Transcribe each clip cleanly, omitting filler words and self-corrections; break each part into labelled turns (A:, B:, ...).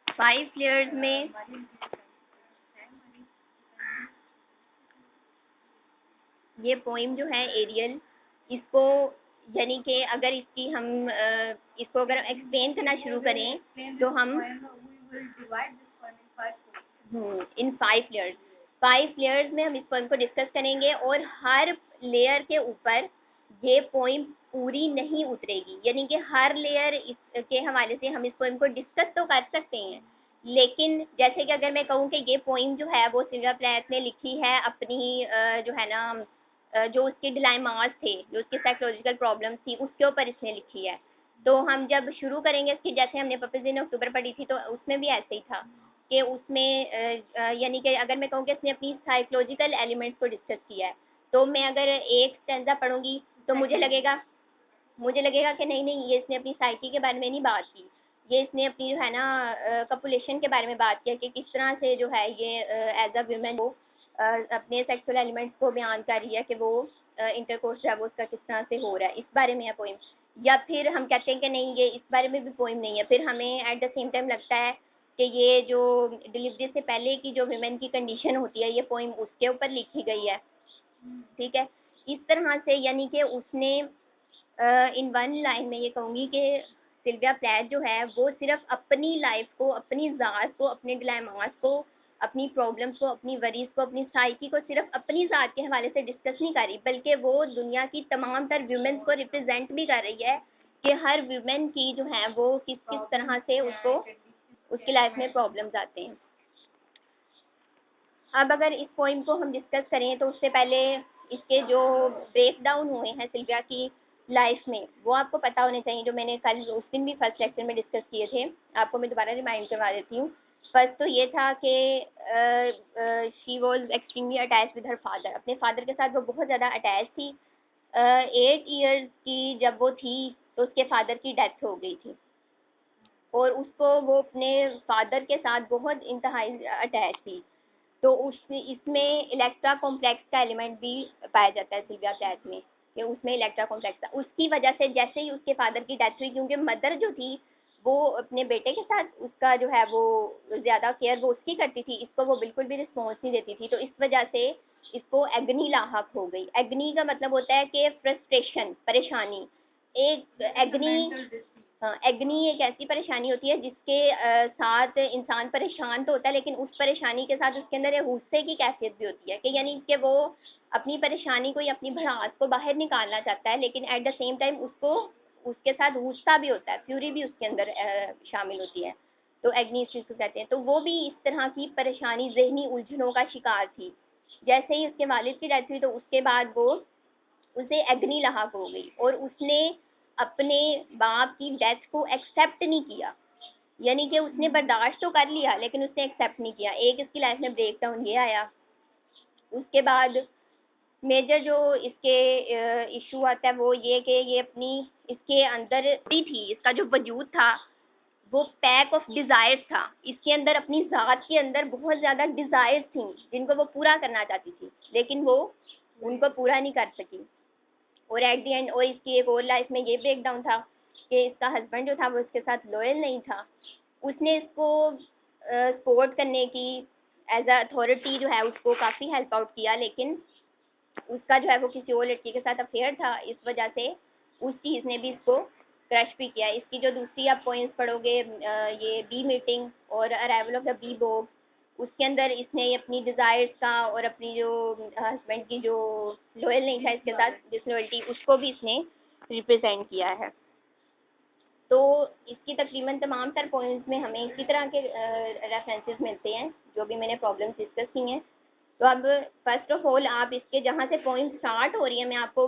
A: 5 layers में ये poem जो है एरियल, इसको यानी कि अगर इसकी हम इसको अगर एक्सप्लेन करना शुरू करें तो हम इन 5 लेयर्स में हम इस पोइम को डिस्कस करेंगे और हर लेयर के ऊपर ये पोइम पूरी नहीं उतरेगी, यानी कि हर लेयर के हवाले से हम इस पोइम को डिस्कस तो कर सकते हैं, लेकिन जैसे कि अगर मैं कहूँ कि ये पोइम जो है वो सिल्विया प्लैथ ने लिखी है अपनी जो है ना जो उसके डिलाइमास थे, जो उसकी साइकोलॉजिकल प्रॉब्लम्स थी, उसके ऊपर इसने लिखी है। तो हम जब शुरू करेंगे इसकी, जैसे हमने पपीज इन अक्टूबर पढ़ी थी तो उसमें भी ऐसे ही था कि उसमें यानी कि अगर मैं कहूँ कि इसने अपनी साइकोलॉजिकल एलिमेंट्स को डिस्कस किया है, तो मैं अगर एक स्टैंजा पढ़ूंगी तो मुझे लगेगा कि नहीं नहीं, ये इसने अपनी साइकी के बारे में नहीं बात की, ये इसने अपनी जो है ना कपुलेशन के बारे में बात किया कि किस तरह से जो है ये एज अ वुमेन वो अपने सेक्सुअल एलिमेंट्स को बयान कर रही है कि वो इंटरकोर्स जो है वो उसका किस तरह से हो रहा है, इस बारे में है पोइम। या फिर हम कहते हैं कि नहीं, ये इस बारे में भी पोइम नहीं है, फिर हमें एट द सेम टाइम लगता है कि ये जो डिलीवरी से पहले की जो वुमेन की कंडीशन होती है, ये पोइम उसके ऊपर लिखी गई है। ठीक है, इस तरह से यानी कि उसने इन वन लाइन में ये कहूँगी कि सिल्विया प्लैथ जो है वो सिर्फ अपनी लाइफ को, अपनी ज़ात को, अपने डिलेमास को, अपनी प्रॉब्लम्स को, अपनी वरीज को, अपनी साइकी को सिर्फ अपनी ज़ात के हवाले से डिस्कस नहीं कर रही, बल्कि वो दुनिया की तमाम तर वुमेन्स को रिप्रेजेंट भी कर रही है कि हर वुमेन की जो है वो किस किस तरह से उसको उसकी लाइफ में प्रॉब्लम्स आते हैं। अब अगर इस पोइम को हम डिस्कस करें तो उससे पहले इसके जो ब्रेक डाउन हुए हैं सिल्विया की लाइफ में वो आपको पता होने चाहिए, जो मैंने कल उस दिन भी फर्स्ट लेक्चर में डिस्कस किए थे, आपको मैं दोबारा रिमाइंड करवा देती हूँ। फर्स्ट तो ये था कि she was extremely attach with her father, अपने फादर के साथ वो बहुत ज़्यादा अटैच थी। 8 ईयर्स की जब वो थी तो उसके फादर की डेथ हो गई थी और उसको वो अपने फादर के साथ बहुत इंतहाई अटैच थी। तो इसमें इलेक्ट्रा कॉम्प्लेक्स का एलिमेंट भी पाया जाता है सिल्विया प्लैथ में, कि उसमें इलेक्ट्रा कॉम्प्लेक्स था। उसकी वजह से जैसे ही उसके फादर की डेथ हुई, क्योंकि मदर जो थी वो अपने बेटे के साथ उसका जो है वो ज़्यादा केयर वो उसकी करती थी, इसको वो बिल्कुल भी रिस्पॉन्स नहीं देती थी, तो इस वजह से इसको एग्नी लाहक हो गई। एग्नी का मतलब होता है कि फ्रस्ट्रेशन, परेशानी। एक एग्नी, हाँ, एग्नी एक ऐसी परेशानी होती है जिसके साथ इंसान परेशान तो होता है, लेकिन उस परेशानी के साथ उसके अंदर एक गुस्से की कैफियत भी होती है कि यानी कि वो अपनी परेशानी को या अपनी भड़ास को बाहर निकालना चाहता है, लेकिन एट द सेम टाइम उसको उसके साथ गुस्सा भी होता है, फ्यूरी भी उसके अंदर शामिल होती है। तो एग्नी इस चीज़ को कहते हैं। तो वो भी इस तरह की परेशानी, जहनी उलझनों का शिकार थी। जैसे ही उसके वालिद की डेथ हुई तो उसके बाद वो उसे एग्नी लाहक हो गई और उसने अपने बाप की डेथ को एक्सेप्ट नहीं किया, यानी कि उसने बर्दाश्त तो कर लिया लेकिन उसने एक्सेप्ट नहीं किया। एक इसकी लाइफ में ब्रेक डाउन ये आया। उसके बाद मेजर जो इसके इशू आता है वो ये कि ये अपनी इसके अंदर थी, इसका जो वजूद था वो पैक ऑफ डिज़ायर्स था। इसके अंदर अपनी ज़ात के अंदर बहुत ज़्यादा डिज़ायर्स थी जिनको वो पूरा करना चाहती थी, लेकिन वो उनको पूरा नहीं कर सकी। और एट द एंड और इसकी एक और लाइफ में ये ब्रेक डाउन था कि इसका हस्बैंड जो था वो इसके साथ लॉयल नहीं था। उसने इसको सपोर्ट करने की एज अ अथॉरिटी जो है उसको काफ़ी हेल्प आउट किया, लेकिन उसका जो है वो किसी और लड़की के साथ अफेयर था, इस वजह से उस चीज़ ने भी इसको क्रश भी किया। इसकी जो दूसरी आप पॉइंट्स पढ़ोगे ये बी मीटिंग और arrival of the bee box, उसके अंदर इसने अपनी डिज़ायर्स का और अपनी जो हस्बैंड की जो लॉयल नहीं था इसके साथ, डिसलॉयल्टी, उसको भी इसने रिप्रेजेंट किया है। तो इसकी तकरीबन तमाम तर पॉइंट्स में हमें इसी तरह के रेफरेंसेस मिलते हैं जो भी मैंने प्रॉब्लम्स डिस्कस की हैं। तो अब फर्स्ट ऑफ ऑल आप इसके जहाँ से पॉइंट स्टार्ट हो रही है मैं आपको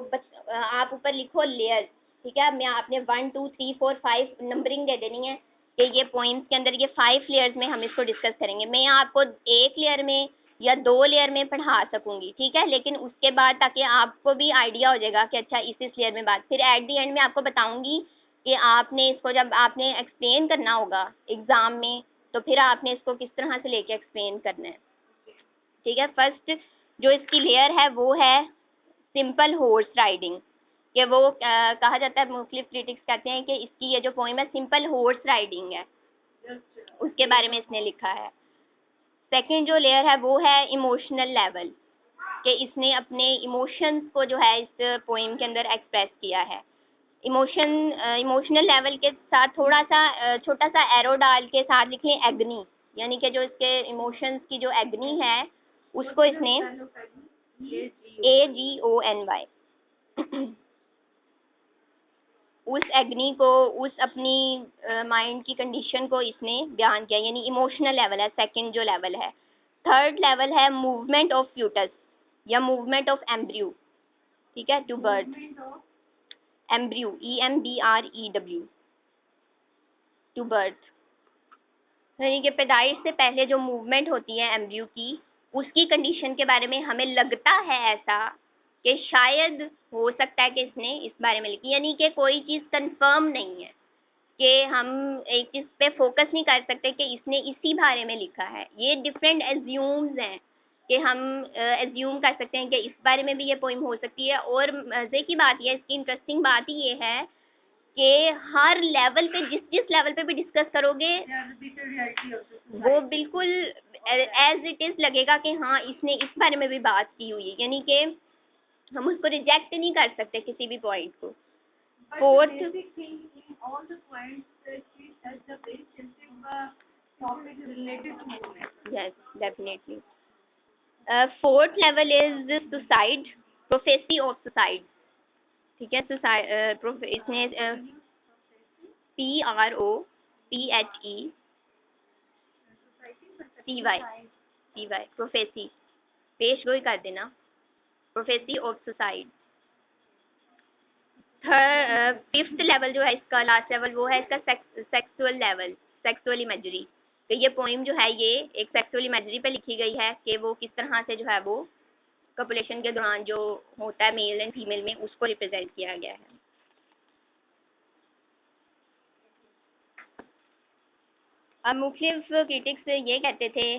A: आप ऊपर लिखो लेयर्स, ठीक है। मैं आपने 1 2 3 4 5 नंबरिंग दे देनी है कि ये पॉइंट्स के अंदर ये 5 लेयर्स में हम इसको डिस्कस करेंगे। मैं आपको एक लेयर में या 2 लेयर में पढ़ा सकूंगी, ठीक है, लेकिन उसके बाद ताकि आपको भी आइडिया हो जाएगा कि अच्छा इस लेयर में बात, फिर एट दी एंड में आपको बताऊंगी कि आपने इसको जब आपने एक्सप्लेन करना होगा एग्ज़ाम में तो फिर आपने इसको किस तरह से लेके एक्सप्लेन करना है, ठीक है। फर्स्ट जो इसकी लेयर है वो है सिंपल हॉर्स राइडिंग, कि वो कहा जाता है, मुख्तलिफ क्रिटिक्स कहते हैं कि इसकी ये जो पोइम है सिंपल हॉर्स राइडिंग है, उसके बारे में इसने लिखा है। सेकंड जो लेयर है वो है इमोशनल लेवल, कि इसने अपने इमोशंस को जो है इस पोइम के अंदर एक्सप्रेस किया है। इमोशनल लेवल के साथ थोड़ा सा छोटा सा एरो डाल के साथ लिख लें एग्नी, यानी कि जो इसके इमोशंस की जो एग्नी है उसको इसने AGONY उस एग्नी को, उस अपनी माइंड की कंडीशन को इसने बयान किया, यानी इमोशनल लेवल है सेकंड जो लेवल है। थर्ड लेवल है मूवमेंट ऑफ फ्यूटस या मूवमेंट ऑफ एम्ब्रियो, ठीक है, to birth, embryo EMBREW, to birth, यानी कि पैदाइश से पहले जो मूवमेंट होती है एम्ब्रियो की, उसकी कंडीशन के बारे में हमें लगता है ऐसा कि शायद हो सकता है कि इसने इस बारे में लिखी, यानी कि कोई चीज़ कंफर्म नहीं है, कि हम एक चीज़ पे फोकस नहीं कर सकते कि इसने इसी बारे में लिखा है। ये डिफरेंट एज्यूम्स हैं कि हम एज्यूम कर सकते हैं कि इस बारे में भी ये पोइम हो सकती है। और मज़े की बात यह, इसकी इंटरेस्टिंग बात ही ये है कि हर लेवल पे, जिस जिस लेवल पे भी डिस्कस करोगे वो बिल्कुल एज इट इज़ लगेगा कि हाँ इसने इस बारे में भी बात की हुई है, यानी कि हम उसको रिजेक्ट नहीं कर सकते किसी भी पॉइंट को। Fourth, yes definitely. Fourth level is suicide, prophecy of suicide, ठीक है। इसने PROPHECY प्रोफेसी, पेश गोई कर देना, prophecy of suicide. Fifth level जो है इसका, लास्ट लेवल, वो है इसका सेक्सुअल लेवल, सेक्सुअल इमेजरी। तो ये पोइम जो है ये एक सेक्सुअल इमेजरी पे लिखी गई है कि वो किस तरह से जो है वो कपुलेशन के दौरान जो होता है मेल एंड फीमेल में, उसको रिप्रेजेंट किया गया है। अब मुख्तलिफ क्रिटिक्स ये कहते थे,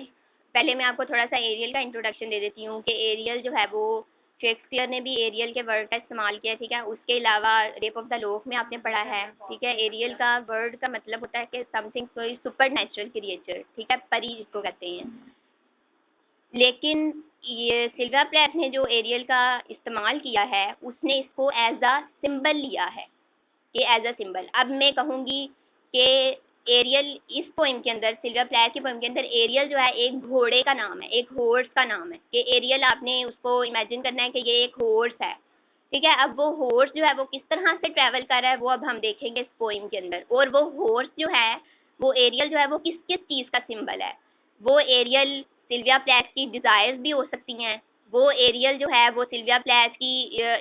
A: पहले मैं आपको थोड़ा सा एरियल का इंट्रोडक्शन दे देती हूँ कि एरियल जो है वो शेक्सपियर ने भी एरियल के वर्ड का इस्तेमाल किया, ठीक है। उसके अलावा रेप ऑफ द लॉक में आपने पढ़ा है, ठीक है। एरियल का वर्ड का मतलब होता है कि समथिंग, कोई सुपर नेचुरल क्रिएचर, ठीक है, परी जिसको कहते हैं। लेकिन ये सिल्विया प्लैथ ने जो एरियल का इस्तेमाल किया है उसने इसको एज अ सिंबल लिया है, कि एज अ सिंबल। अब मैं कहूँगी कि एरियल इस पोइम के अंदर, सिल्विया प्लैथ की पोइम के अंदर एरियल जो है एक घोड़े का नाम है, एक हॉर्स का नाम है, कि एरियल आपने उसको इमेजिन करना है कि ये एक हॉर्स है, ठीक है। अब वो हॉर्स जो है वो किस तरह से ट्रैवल कर रहा है वो अब हम देखेंगे इस पोइम के अंदर। और वो हॉर्स जो है, वो एरियल जो है वो किस किस चीज़ का सिंबल है। वो एरियल सिल्विया प्लैथ की डिज़ायर्स भी हो सकती हैं, वो एरियल जो है वो सिल्विया प्लैथ की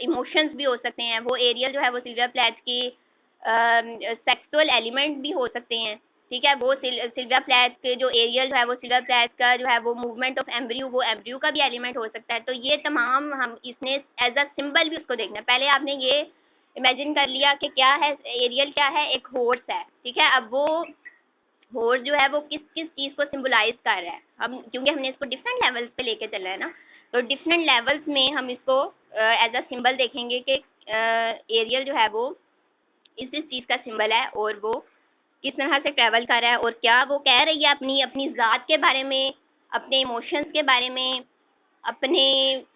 A: इमोशंस भी हो सकते हैं, वो एरियल जो है वो सिल्विया प्लैथ की सेक्सुअल एलिमेंट भी हो सकते हैं, ठीक है। वो सिल्विया प्लैथ के जो एरियल है वो सिल्विया प्लैथ का जो है वो मूवमेंट ऑफ एम्ब्रियो, वो एम्ब्रियो का भी एलिमेंट हो सकता है। तो ये तमाम हम इसने एज अ सिंबल भी उसको देखना है। पहले आपने ये इमेजिन कर लिया कि क्या है एरियल, क्या है, एक हॉर्स है, ठीक है। अब वो हॉर्स जो है वो किस किस चीज़ को सिम्बलाइज कर रहा है, हम क्योंकि हमने इसको डिफरेंट लेवल्स पे लेके चलना है ना, तो डिफरेंट लेवल्स में हम इसको एज अ सिंबल देखेंगे कि एरियल जो है वो इस चीज़ का सिंबल है और वो किस तरह से ट्रैवल कर रहा है और क्या वो कह रही है अपनी अपनी ज़ात के बारे में, अपने इमोशंस के बारे में, अपने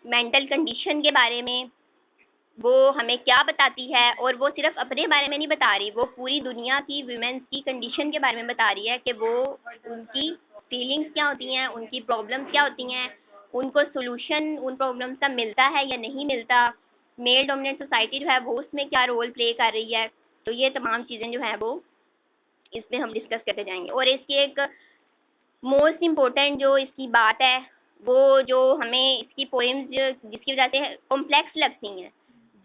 A: मेंटल कंडीशन के बारे में, वो हमें क्या बताती है। और वो सिर्फ अपने बारे में नहीं बता रही, वो पूरी दुनिया की वीमेंस की कंडीशन के बारे में बता रही है कि वो उनकी फीलिंग्स क्या होती हैं, उनकी प्रॉब्लम्स क्या होती हैं, उनको सोल्यूशन उन प्रॉब्लम्स का मिलता है या नहीं मिलता, मेल डोमिनेंट सोसाइटी जो है वो उसमें क्या रोल प्ले कर रही है। तो ये तमाम चीज़ें जो हैं वो इसमें हम डिस्कस करते जाएंगे। और इसकी एक मोस्ट इम्पोर्टेंट जो इसकी बात है, वो जो हमें इसकी पोएम्स जिसकी वजह से कॉम्प्लेक्स लगती हैं,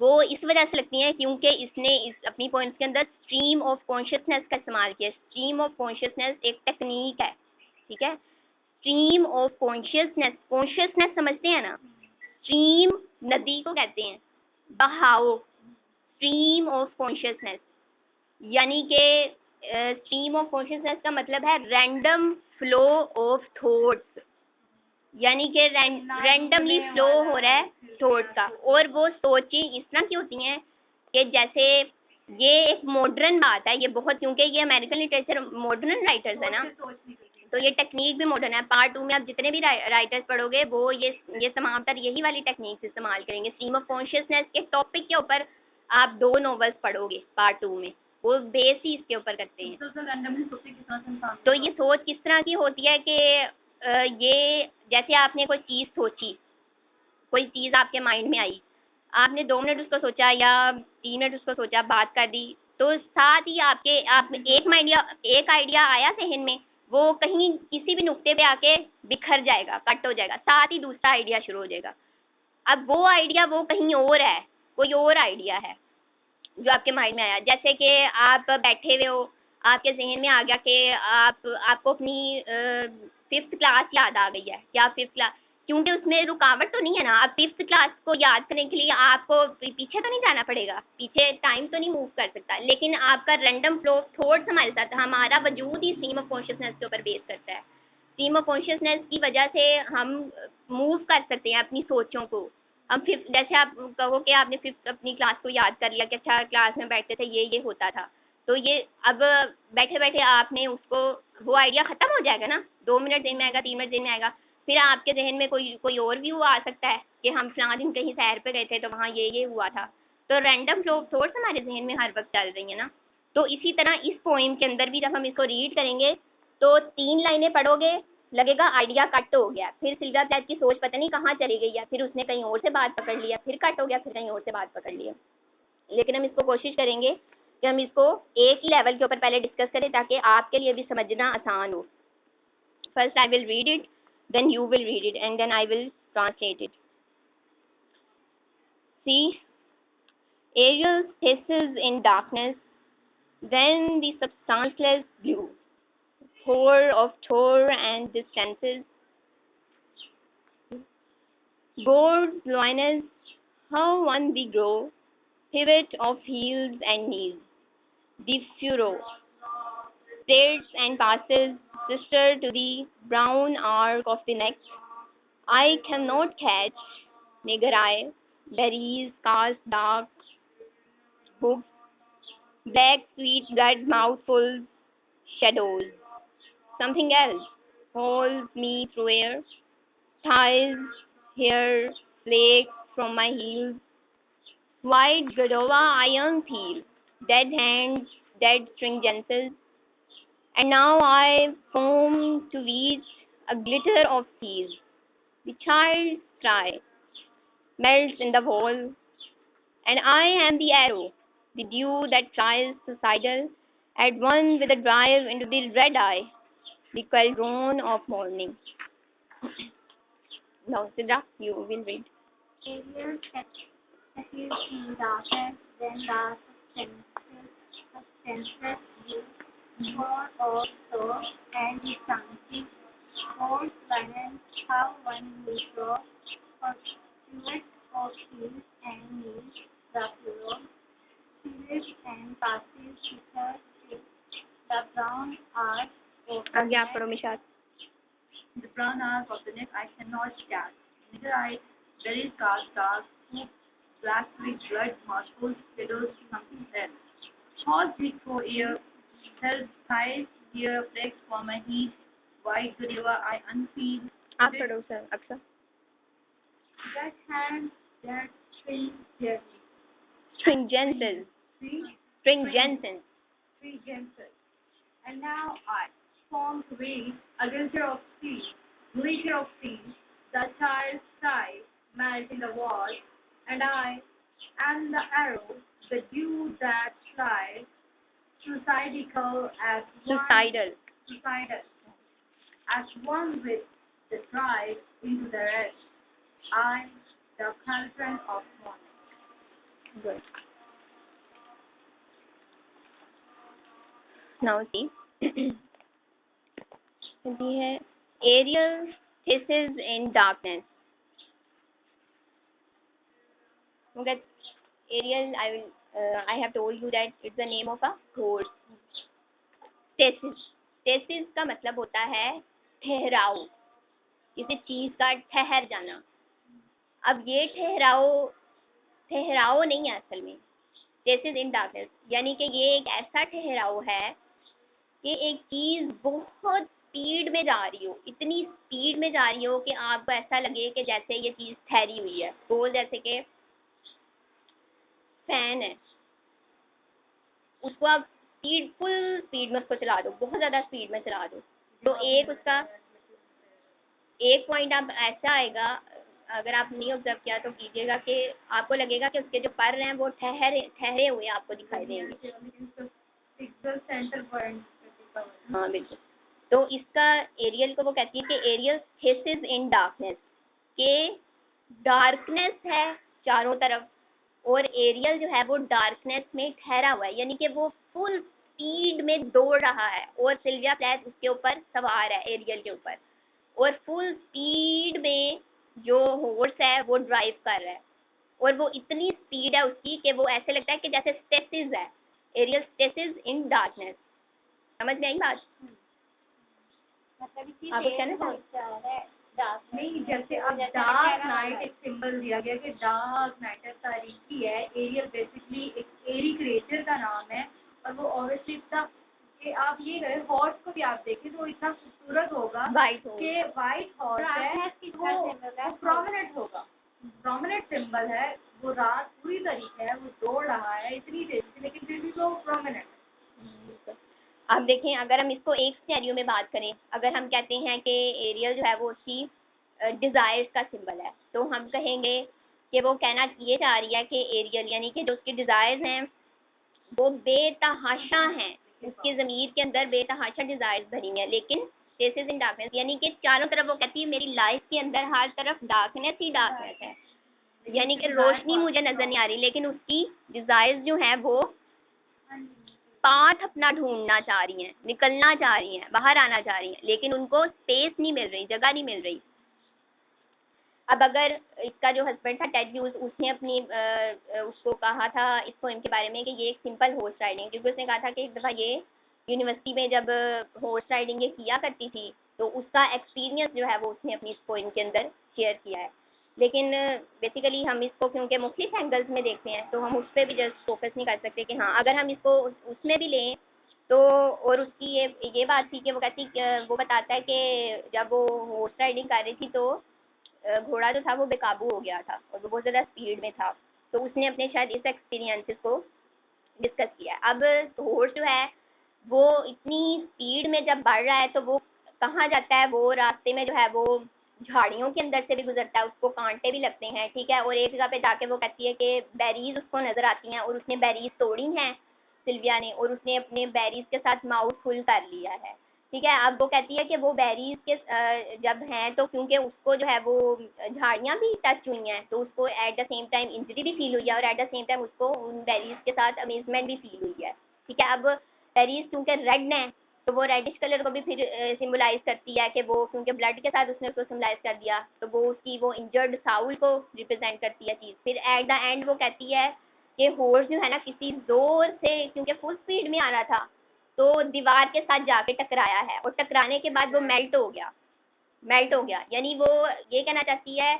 A: वो इस वजह से लगती हैं क्योंकि इसने इस अपनी पोएम्स के अंदर स्ट्रीम ऑफ कॉन्शियसनेस का इस्तेमाल किया। स्ट्रीम ऑफ कॉन्शियसनेस एक टेक्निक है, ठीक है। स्ट्रीम ऑफ कॉन्शियसनेस, कॉन्शियसनेस समझते हैं ना, स्ट्रीम नदी को कहते हैं, बहाव, स्ट्रीम ऑफ कॉन्शियसनेस, यानी कि स्ट्रीम ऑफ कॉन्शियसनेस का मतलब है रैंडम फ्लो ऑफ थॉट्स, यानी कि रैंडमली फ्लो हो रहा है थॉट का। और वो सोचें इस तरह की होती हैं कि जैसे ये एक मॉडर्न बात है, ये बहुत, क्योंकि ये अमेरिकन लिटरेचर मॉडर्न राइटर्स है ना, तो ये टेक्निक भी मॉडर्न है। पार्ट 2 में आप जितने भी राइटर्स पढ़ोगे वो ये समांतर यही वाली टेक्निक इस्तेमाल करेंगे। स्ट्रीम ऑफ कॉन्शियसनेस के टॉपिक के ऊपर आप 2 नॉवेल्स पढ़ोगे पार्ट 2 में, वो बेस ही इसके ऊपर करते हैं। तो ये सोच किस तरह की होती है कि ये जैसे आपने कोई चीज़ सोची, कोई चीज़ आपके माइंड में आई, आपने 2 मिनट उसको सोचा या 3 मिनट उसको सोचा, बात कर दी, तो साथ ही आप एक आइडिया आया ज़हन में, वो कहीं किसी भी नुक्ते पे आके बिखर जाएगा, कट हो जाएगा, साथ ही दूसरा आइडिया शुरू हो जाएगा। अब वो आइडिया वो कहीं और है, कोई और आइडिया है जो आपके माइंड में आया। जैसे कि आप बैठे हुए हो, आपके ज़हन में आ गया कि आपको अपनी 5th क्लास याद आ गई है, कि आप 5th क्लास, क्योंकि उसमें रुकावट तो नहीं है ना, आप 5th क्लास को याद करने के लिए आपको पीछे तो नहीं जाना पड़ेगा, पीछे टाइम तो नहीं मूव कर सकता, लेकिन आपका रैंडम फ्लो ऑफ थॉट्स हमारे साथ, हमारा वजूद ही स्ट्रीम ऑफ कॉन्शियसनेस के ऊपर बेस करता है। स्ट्रीम ऑफ कॉन्शियसनेस की वजह से हम मूव कर सकते हैं अपनी सोचों को। हम फिर जैसे आप कहो कि आपने 5th अपनी क्लास को याद कर लिया कि अच्छा क्लास में बैठते थे, ये होता था, तो ये अब बैठे बैठे आपने उसको, वो आइडिया ख़त्म हो जाएगा ना, 2 मिनट दिन में आएगा, 3 मिनट दिन में आएगा, फिर आपके जहन में कोई और व्यू आ सकता है कि हम फलां दिन कहीं सैर पे गए थे तो वहाँ ये हुआ था। तो रैंडम फ्लो ऑफ थॉट्स हमारे जहन में हर वक्त चल रही है ना। तो इसी तरह इस पोइम के अंदर भी जब हम इसको रीड करेंगे तो 3 लाइनें पढ़ोगे, लगेगा आइडिया कट हो गया, फिर सिल्विया प्लेथ की सोच पता नहीं कहाँ चली गई है, फिर उसने कहीं और से बात पकड़ लिया, फिर कट हो गया, फिर कहीं और से बात पकड़ लिया। लेकिन हम इसको कोशिश करेंगे कि हम इसको एक ही लेवल के ऊपर पहले डिस्कस करें ताकि आपके लिए भी समझना आसान हो। First I will read it, then you will read it, and then I will translate it. See, Ariel hisses in darkness, then the substanceless blue, horror of Thor and distances, gourds, loins, how one we grow, pivot of heels and knees, the furrow, spreads and passes, sister to the brown arc of the neck, I cannot catch, nigger eye, berries cast dark hooks, black sweet blood mouthfuls, shadows. Something else holds me through air, thighs, hair, flakes from my heels, white Godova iron heel, dead hands, dead stringencies, and now I foam to reach a glitter of seas. The child's cry melts in the wall, and I am the arrow, the dew that flies suicidal, at one with a drive into the red eye, the cauldron of morning. Now, Sidra, you will read.
B: Ariel settles in darkness, then the substanceless blue, more of soul and eternity, falls balance how one will draw, pursuit of peace and need, the furrow, spirits and passes sister to the brown arc of the
A: आगे आप
B: neck.
A: पढ़ो मिशात.
C: The brown arc of the neck I cannot catch. Neither I berries cast dark, hoop, black with blood, mouthfuls, shadows, something else. Horse beat for ear, held thighs, hair, flex for my heat, white Godiva I unfeel.
A: आप पढ़ो sir अक्सर.
B: That hand, that string, there.
A: Stringencies. Stringencies.
C: And now I form to read a glitter of sea, the child's sigh melt in the wall, and I am the arrow, the dew that flies, suicidal as one with the drive into the rest. I, the cauldron of morning.
A: Good. Now see. दी है Ariel hisses in darkness. Okay. Ariel, I have told you that it's the name of a horse. Stasis का मतलब होता है ठहराव, किसी चीज का ठहर जाना. अब ये ठहराव नहीं है असल में, स्टेसिस इन डार्कनेस, यानी कि ये एक ऐसा ठहराव है कि एक चीज़ बहुत स्पीड में जा रही हो, इतनी स्पीड में जा रही हो कि आपको ऐसा लगे कि जैसे ये चीज़ ठहरी हुई है। तो जैसे कि फैन है, उसको आप फुल स्पीड में उसको चला दो, बहुत ज़्यादा स्पीड में चला दो, तो एक उसका एक पॉइंट आप ऐसा आएगा, अगर आप नहीं ऑब्जर्व किया तो कीजिएगा, कि आपको लगेगा कि उसके जो पर हैं वो ठहरे ठहरे हुए आपको दिखाई देंगे।
C: Centre point.
A: हाँ बिल्कुल। तो इसका एरियल को वो कहती है कि एरियल थेसिस इन डार्कनेस, के डार्कनेस है चारों तरफ और एरियल जो है वो डार्कनेस में ठहरा हुआ है, यानी कि वो फुल स्पीड में दौड़ रहा है और सिल्विया प्लेथ उसके ऊपर सवार है, एरियल के ऊपर, और फुल स्पीड में जो हॉर्स है वो ड्राइव कर रहा है, और वो इतनी स्पीड है उसकी कि वो ऐसे लगता है कि जैसे स्टेसिस है, एरियल स्टेसिस इन डार्कनेस। समझ में आई बात?
B: मतलब इसी
A: आपको
B: से
A: क्या ना
B: है डार्क
C: नहीं, जैसे अब डार्क नाइट एक सिंबल दिया गया कि डार्क नाइट तारीखी है। एरियल बेसिकली एक एरी क्रिएचर का नाम है, और वो ऑब्वियसली इतना कि आप ये करें हॉर्स को भी आप देखें तो इतना खूबसूरत होगा
A: वाइट
C: कि वाइट हॉर्स है, वो प्रोमिनेंट होगा, प्रोमिनेंट सिंबल है। वो रात पूरी तरीके है, वो दौड़ रहा है इतनी तेजी से, लेकिन फिर भी वो प्रोमिनेंट।
A: अब देखें, अगर हम इसको एक सिनेरियो में बात करें, अगर हम कहते हैं कि एरियल जो है वो उसकी डिज़ायर्स का सिंबल है, तो हम कहेंगे कि वो कहना ये चाह रही है कि एरियल यानी कि जो उसकी डिज़ायर्स हैं वो बेतहाशा हैं, उसकी ज़मीर के अंदर बेतहाशा डिज़ायर्स भरी हैं, लेकिन स्टेसिस इन डार्कनेस, यानी कि चारों तरफ वो कहती है मेरी लाइफ के अंदर हर तरफ डार्कनेस ही डार्कनेस है, यानी कि रोशनी मुझे नज़र नहीं आ रही, लेकिन उसकी डिज़ायर्स जो हैं वो पाथ अपना ढूंढना चाह रही हैं, निकलना चाह रही हैं, बाहर आना चाह रही हैं, लेकिन उनको स्पेस नहीं मिल रही, जगह नहीं मिल रही। अब अगर इसका जो हस्बैंड था टेड ह्यूज, उसने अपनी उसको कहा था इस पोएम के बारे में कि ये एक सिंपल हॉर्स राइडिंग, क्योंकि उसने कहा था कि एक दफ़ा ये यूनिवर्सिटी में जब हॉर्स राइडिंग ये किया करती थी तो उसका एक्सपीरियंस जो है वो उसने अपनी इस पोएम के अंदर शेयर किया है। लेकिन बेसिकली हम इसको क्योंकि मुख्तलिफ एंगल्स में देखते हैं तो हम उस पर भी जस्ट फोकस नहीं कर सकते कि हाँ अगर हम इसको उसमें भी लें तो, और उसकी ये बात थी कि वो कहती वो बताता है कि जब वो हॉर्स राइडिंग कर रही थी तो घोड़ा जो था वो बेकाबू हो गया था और वो बहुत ज़्यादा स्पीड में था, तो उसने अपने शायद इस एक्सपीरियंसेस को डिस्कस किया। अब हॉर्स जो है वो इतनी स्पीड में जब बढ़ रहा है तो वो कहाँ जाता है, वो रास्ते में जो है वो झाड़ियों के अंदर से भी गुजरता है, उसको कांटे भी लगते हैं, ठीक है, और एक जगह पे जाके वो कहती है कि बेरीज उसको नज़र आती हैं और उसने बेरीज तोड़ी हैं सिल्विया ने, और उसने अपने बेरीज के साथ माउथ फुल कर लिया है, ठीक है। अब वो कहती है कि वो बेरीज के जब हैं तो क्योंकि उसको जो है वो झाड़ियाँ भी टच हुई हैं तो उसको eight the same time injury भी फील हुई है और एट द सेम टाइम उसको उन बेरीज के साथ अमेजमेंट भी फील हुई है, ठीक है। अब बेरीज क्योंकि रेड हैं तो वो रेडिश कलर को भी फिर सिम्बलाइज करती है कि वो क्योंकि ब्लड के साथ उसने उसको सिम्बलाइज कर दिया तो वो उसकी वो इंजर्ड साउल को रिप्रेजेंट करती है चीज़। फिर एट द एंड वो कहती है कि हॉर्स जो है ना किसी ज़ोर से क्योंकि फुल स्पीड में आ रहा था तो दीवार के साथ जाके टकराया है और टकराने के बाद वो मेल्ट हो गया, यानी वो ये कहना चाहती है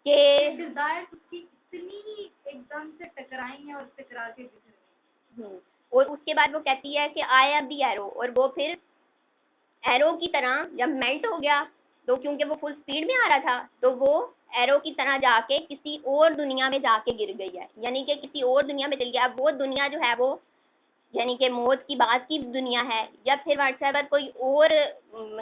A: कि
C: डिजायर उसकी इतनी एकदम से टकराई है और टकरा के गिर गई।
A: और उसके बाद वो कहती है कि आई एम दी एरो, और वो फिर एरो की तरह जब मेल्ट हो गया तो क्योंकि वो फुल स्पीड में आ रहा था तो वो एरो की तरह जाके किसी और दुनिया में जाके गिर गई है, यानी कि किसी और दुनिया में चल गया। अब वो दुनिया जो है वो यानी कि मौत की बात की दुनिया है या फिर व्हाट्सएवर कोई और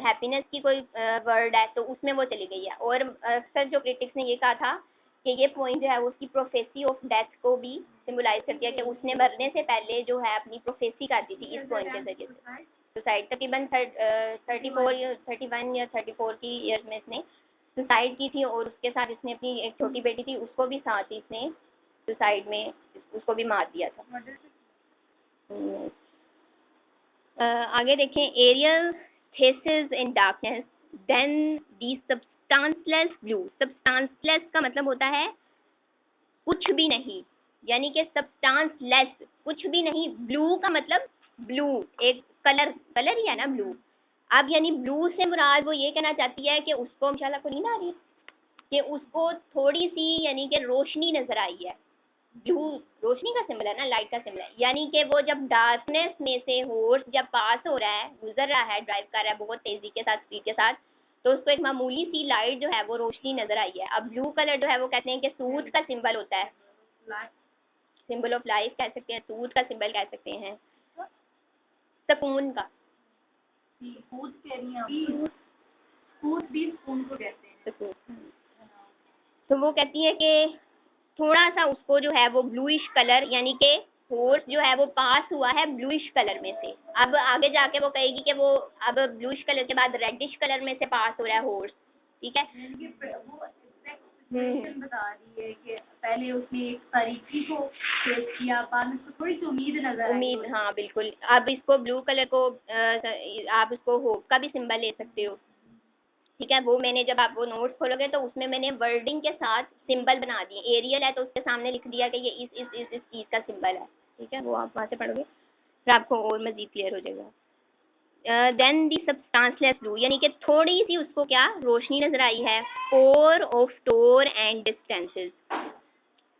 A: हैप्पीनेस की कोई वर्ड है तो उसमें वो चली गई है। और अक्सर जो क्रिटिक्स ने ये कहा था कि ये पॉइंट जो है वो उसकी प्रोफेसी ऑफ डेथ को भी सिम्बलाइज करती है कि उसने मरने से पहले जो है अपनी प्रोफेसी कर दी थी इस पॉइंट के जरिए से। सुसाइड तकरीबन 31 या 34 की ईयर में इसने सुसाइड की थी और उसके साथ इसने अपनी एक छोटी बेटी थी उसको भी साथ ही इसने सुसाइड में उसको भी मार दिया था। आगे देखें, Ariel stasis in darkness then the substanceless blue. Substanceless का मतलब होता है कुछ भी नहीं, यानी कि सब्सटेंसलेस कुछ भी नहीं। ब्लू का मतलब ब्लू एक कलर ही है ना ब्लू। अब यानी ब्लू से मुराद वो ये कहना चाहती है कि उसको इंशाल्लाह को नींद आ रही है कि उसको थोड़ी सी यानी कि रोशनी नजर आई है, ब्लू रोशनी का सिंबल है ना, लाइट का सिंबल है, यानी कि वो जब डार्कनेस में से हॉर्स जब पास हो रहा है, गुजर रहा है, ड्राइव कर रहा है बहुत तेजी के साथ, स्पीड के साथ, तो उसको एक मामूली सी लाइट जो है वो रोशनी नजर आई है। अब ब्लू कलर जो है वो कहते हैं कि सूद का सिंबल होता है, सिंबल ऑफ लाइफ कह सकते हैं, सूद का सिंबल कह सकते हैं, सुकून का,
C: सूद कह रही हैं, सूद भी सुकून को कहते हैं।
A: सुकून। तो वो कहती है कि थोड़ा सा उसको जो है वो ब्लूइश कलर, यानी कि हॉर्स जो है वो पास हुआ है ब्लूइश कलर में से। अब आगे जाके वो कहेगी कि वो अब ब्लूइश कलर के बाद रेडिश कलर में से पास हो रहा है हॉर्स, ठीक है।
C: यानी कि वो सिचुएशन बता रही है कि पहले उसने एक तारीकी को फेस किया, बाद में उसको थोड़ी सी उम्मीद नजर आई।
A: उम्मीद, हाँ बिल्कुल। अब इसको ब्लू कलर को आप इसको होप का भी सिंबल ले सकते हो, ठीक है। वो मैंने जब आप वो नोट्स खोलोगे तो उसमें मैंने वर्डिंग के साथ सिंबल बना दिए, एरियल है तो उसके सामने लिख दिया कि ये इस चीज़ का सिंबल है, ठीक है। वो आप वहाँ से पढ़ोगे फिर आपको और मज़ीद क्लियर हो जाएगा। देन दी सब्सटेंसलेस ब्लू, यानी कि थोड़ी सी उसको क्या रोशनी नजर आई है। Pore of tor and distances,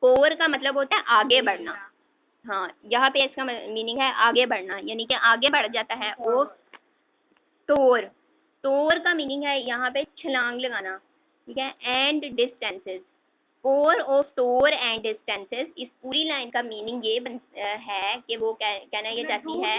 A: पोर का मतलब होता है आगे बढ़ना, हाँ यहाँ पे इसका मीनिंग है आगे बढ़ना, यानी कि आगे बढ़ जाता है। ऑफ टोर, टोर का मीनिंग है यहाँ पे छलांग लगाना, ठीक है। And distances, four of tor and distances, इस पूरी लाइन का मीनिंग ये है कि वो कहना ये चाहती है,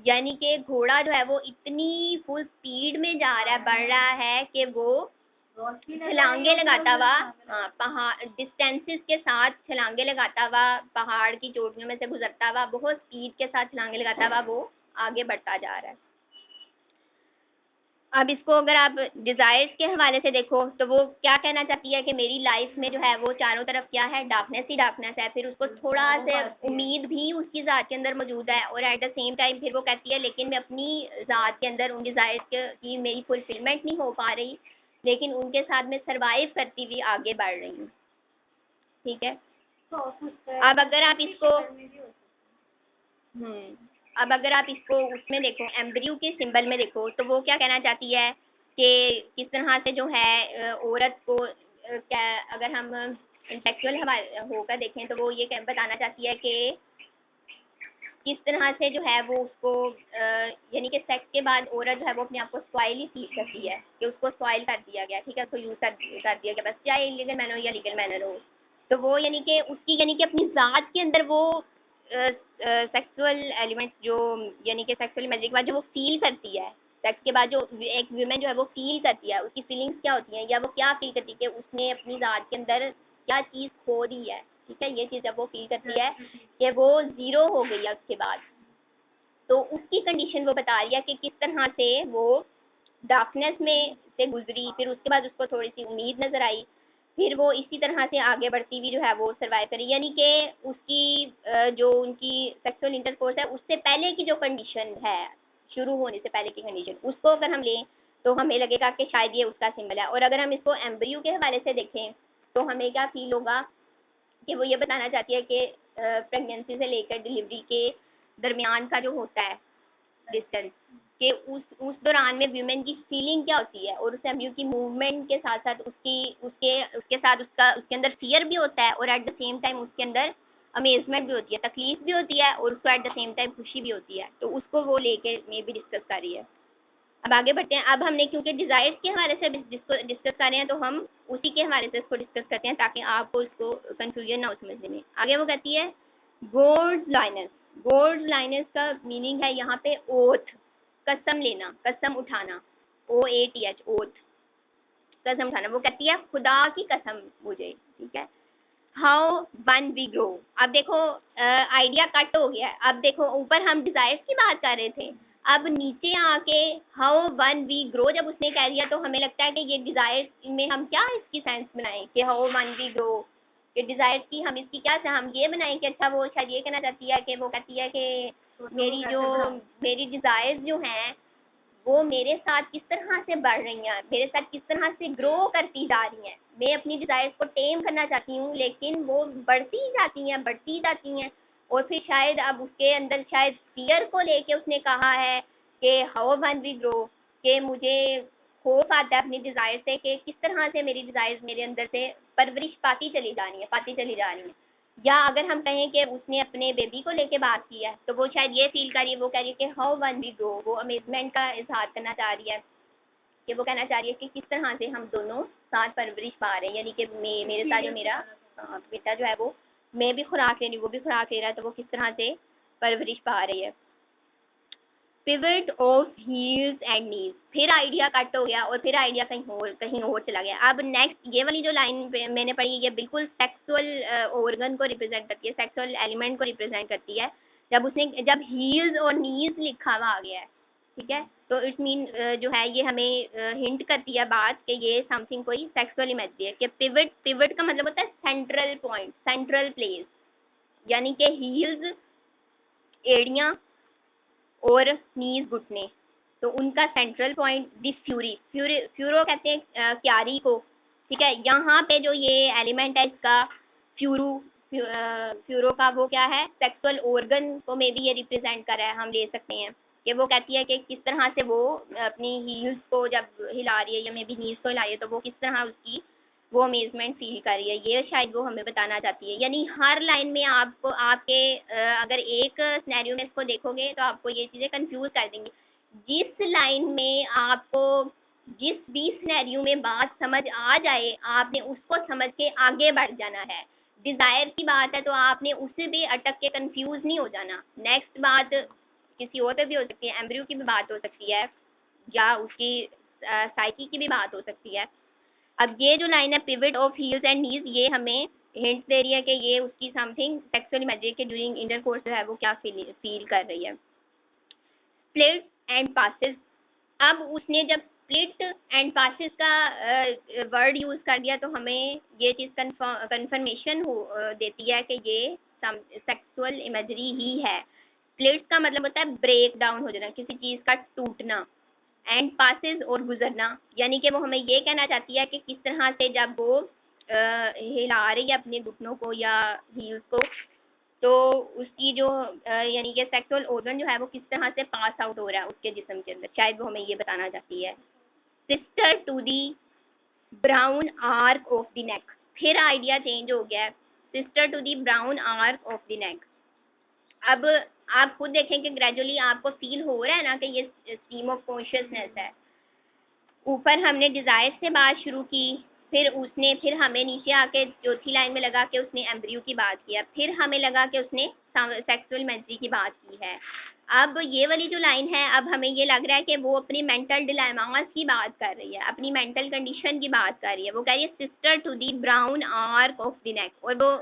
A: यानी कि घोड़ा जो है वो इतनी फुल स्पीड में जा रहा है, बढ़ रहा है कि वो छलांगे लगाता हुआ, हाँ पहाड़ डिस्टेंसेस के साथ छलांगे लगाता हुआ पहाड़ की चोटियों में से गुजरता हुआ, बहुत स्पीड के साथ छलांगे लगाता हुआ वो आगे बढ़ता जा रहा है। अब इसको अगर आप डिज़ायर्स के हवाले से देखो तो वो क्या कहना चाहती है कि मेरी लाइफ में जो है वो चारों तरफ क्या है, डार्कनेस ही डार्कनेस है। फिर उसको थोड़ा से उम्मीद भी उसकी ज़ात के अंदर मौजूद है, और एट द सेम टाइम फिर वो कहती है लेकिन मैं अपनी ज़ात के अंदर उन डिज़ायर्स की मेरी फुलफिलमेंट नहीं हो पा रही, लेकिन उनके साथ मैं सर्वाइव करती हुई आगे बढ़ रही हूँ, ठीक है। अब अगर आप इसको अब अगर आप इसको उसमें देखो, एम्ब्रियो के सिंबल में देखो, तो वो क्या कहना चाहती है कि किस तरह से जो है औरत को क्या, अगर हम इंटेलेक्चुअल हमारे होकर देखें तो वो ये बताना चाहती है कि किस तरह से जो है वो उसको यानी कि सेक्स के बाद औरत जो है वो अपने आप को स्पॉइल ही फील करती है कि उसको स्पॉइल कर दिया गया, ठीक है, उसको यूज़ कर दिया गया, बस चाहे इलीगल मैनर हो या लीगल मैनर हो। तो वो यानी कि उसकी यानी कि अपनी ज़ात के अंदर वो सेक्सुअल एलिमेंट्स जो, यानी कि सेक्सुअल इमेजिंग के बाद जो वो फील करती है, सेक्स के बाद जो एक वुमेन जो है वो फील करती है, उसकी फीलिंग्स क्या होती हैं, या वो क्या फील करती है कि उसने अपनी ज़ात के अंदर क्या चीज़ खो दी है, ठीक है। ये चीज़ जब वो फील करती है कि वो ज़ीरो हो गई है उसके बाद, तो उसकी कंडीशन वो बता रही है कि किस तरह से वो डार्कनेस में से गुजरी, फिर उसके बाद उसको थोड़ी सी उम्मीद नज़र आई, फिर वो इसी तरह से आगे बढ़ती हुई जो है वो सर्वाइव करी। यानी कि उसकी जो उनकी सेक्सुअल इंटरकोर्स है उससे पहले की जो कंडीशन है, शुरू होने से पहले की कंडीशन, उसको अगर हम लें तो हमें लगेगा कि शायद ये उसका सिंबल है। और अगर हम इसको एम्ब्रियो के हवाले से देखें तो हमें क्या फील होगा कि वो ये बताना चाहती है कि प्रेगनेंसी से लेकर डिलीवरी के दरमियान का जो होता है डिस्टेंस, कि उस दौरान में वीमेन की फीलिंग क्या होती है, और उस एम्ब्रियो की मूवमेंट के साथ साथ उसकी उसके साथ उसके अंदर फियर भी होता है, और एट द सेम टाइम उसके अंदर अमेजमेंट भी होती है, तकलीफ भी होती है, और उसको एट द सेम टाइम खुशी भी होती है। तो उसको वो लेके मे भी डिस्कस कर रही है। अब आगे बढ़ते हैं। अब हमने क्योंकि डिज़ायर्स के हवाले से डिस्कस कर रहे हैं तो हम उसी के हवाले से इसको डिस्कस करते हैं ताकि आपको इसको कंफ्यूजन ना हो समझने में। आगे वो कहती है गोल्ड लाइनस, गोल्ड लाइनस का मीनिंग है यहाँ पे ओथ, कसम लेना, कसम उठाना, OATH, ओथ, कसम उठाना। वो कहती है खुदा की कसम मुझे, ठीक है। हाउ वन वी ग्रो, अब देखो आइडिया कट हो गया है। अब देखो ऊपर हम डिजायर्स की बात कर रहे थे, अब नीचे आके हाउ वन वी ग्रो जब उसने कह दिया तो हमें लगता है कि ये डिजायर्स में हम क्या इसकी सेंस बनाएं कि हाउ वन वी ग्रो, ये डिजायर्स की हम इसकी क्या से हम ये बनाएं कि अच्छा वो शायद ये कहना चाहती है कि वो कहती है कि मेरी डिजायर्स जो हैं वो मेरे साथ किस तरह से बढ़ रही हैं, मेरे साथ किस तरह से ग्रो करती जा रही हैं। मैं अपनी डिज़ायर्स को टेम करना चाहती हूँ लेकिन वो बढ़ती जाती हैं, बढ़ती जाती हैं। और फिर शायद अब उसके अंदर शायद फियर को लेके उसने कहा है कि हाउ वन वी ग्रो, कि मुझे खौफ आता है अपनी डिज़ायर से कि किस तरह से मेरी डिज़ायर्स मेरे अंदर से परवरिश पाती चली जा रही हैं, पाती चली जा रही हैं। या अगर हम कहें कि उसने अपने बेबी को लेके बात की है तो वो शायद ये फील कर रही है, वो कह रही है कि हाउ वन वी ग्रो, वो अमेजमेंट का इजहार करना चाह रही है कि वो कहना चाह रही है कि किस तरह से हम दोनों साथ परवरिश पा रहे हैं, यानी कि मेरे साथ जो मेरा बेटा जो है वो, मैं भी खुराक ले रही हूँ, वो भी खुराक ले रहा है, तो वो किस तरह से परवरिश पा रही है। पिवट ऑफ हील्स एंड नीज, फिर आइडिया कट हो गया और फिर आइडिया कहीं और चला गया। अब नेक्स्ट ये वाली जो लाइन मैंने पढ़ी ये बिल्कुल सेक्सुअल ऑर्गन को रिप्रेजेंट करती है, सेक्सुअल एलिमेंट को रिप्रेजेंट करती है। जब हील्स और नीज लिखा हुआ आ गया है, ठीक है, तो इट मीन जो है ये हमें हिंट करती है बात कि ये समथिंग कोई सेक्सुअल इमेजरी है। कि पिवट का मतलब होता है सेंट्रल पॉइंट, सेंट्रल प्लेस, यानी कि हील्स एड़ियाँ और नीज घुटने, तो उनका सेंट्रल पॉइंट दी फ्यूरो कहते हैं क्यारी को, ठीक है। यहाँ पे जो ये एलिमेंट है इसका फ्यूरो का वो क्या है, सेक्सुअल ऑर्गन को मे भी ये रिप्रेजेंट कर रहा है, हम ले सकते हैं कि वो कहती है कि किस तरह से वो अपनी हील्स को जब हिला रही है या मे भी नीज को हिला रही है तो वो किस तरह उसकी वो अमेजमेंट फील कर रही है, ये शायद वो हमें बताना चाहती है। यानी हर लाइन में आपको आपके अगर एक सिनेरियो में इसको देखोगे तो आपको ये चीज़ें कंफ्यूज कर देंगी। जिस लाइन में आपको जिस भी सिनेरियो में बात समझ आ जाए आपने उसको समझ के आगे बढ़ जाना है। डिज़ायर की बात है तो आपने उससे भी अटक के कंफ्यूज नहीं हो जाना। नेक्स्ट बात किसी और पे भी हो सकती है, एम्ब्रियो की भी बात हो सकती है या उसकी साइकी की भी बात हो सकती है। अब ये जो लाइन है पिवट ऑफ हील्स एंड नीज, ये हमें हिंट दे रही है कि ये उसकी समथिंग सेक्सुअल इमेजरी के ड्यूरिंग इंटरकोर्स जो है वो क्या फील कर रही है। स्प्लिट एंड पासिस, अब उसने जब स्प्लिट एंड पासिस का वर्ड यूज कर दिया तो हमें ये चीज़ कंफर्मेशन देती है कि ये सेक्सुअल इमेजरी ही है। स्प्लिट का मतलब होता है ब्रेक डाउन हो जाना, किसी चीज़ का टूटना, एंड पासिस और गुजरना, यानी कि वो हमें ये कहना चाहती है कि किस तरह से जब वो हिला रही है अपने घुटनों को या हील्स को, तो उसकी जो यानी कि सेक्सुअल ऑर्गन जो है वो किस तरह से पास आउट हो रहा है उसके जिस्म के अंदर, शायद वो हमें ये बताना चाहती है। Sister to the brown arc of the neck, फिर आइडिया चेंज हो गया है, sister to the brown arc of the neck. अब आप खुद देखें कि ग्रेजुअली आपको फील हो रहा है ना कि ये स्ट्रीम ऑफ कॉन्शियसनेस है। ऊपर हमने डिज़ायर से बात शुरू की, फिर हमें नीचे आके चौथी लाइन में लगा कि उसने एम्ब्रियो की बात किया, फिर हमें लगा कि उसने सेक्सुअल इमेजरी की बात की है। अब ये वाली जो लाइन है, अब हमें ये लग रहा है कि वो अपनी मेंटल डिलेमास की बात कर रही है, अपनी मेंटल कंडीशन की बात कर रही है। वो कह रही है sister to the brown arc of the neck, और वो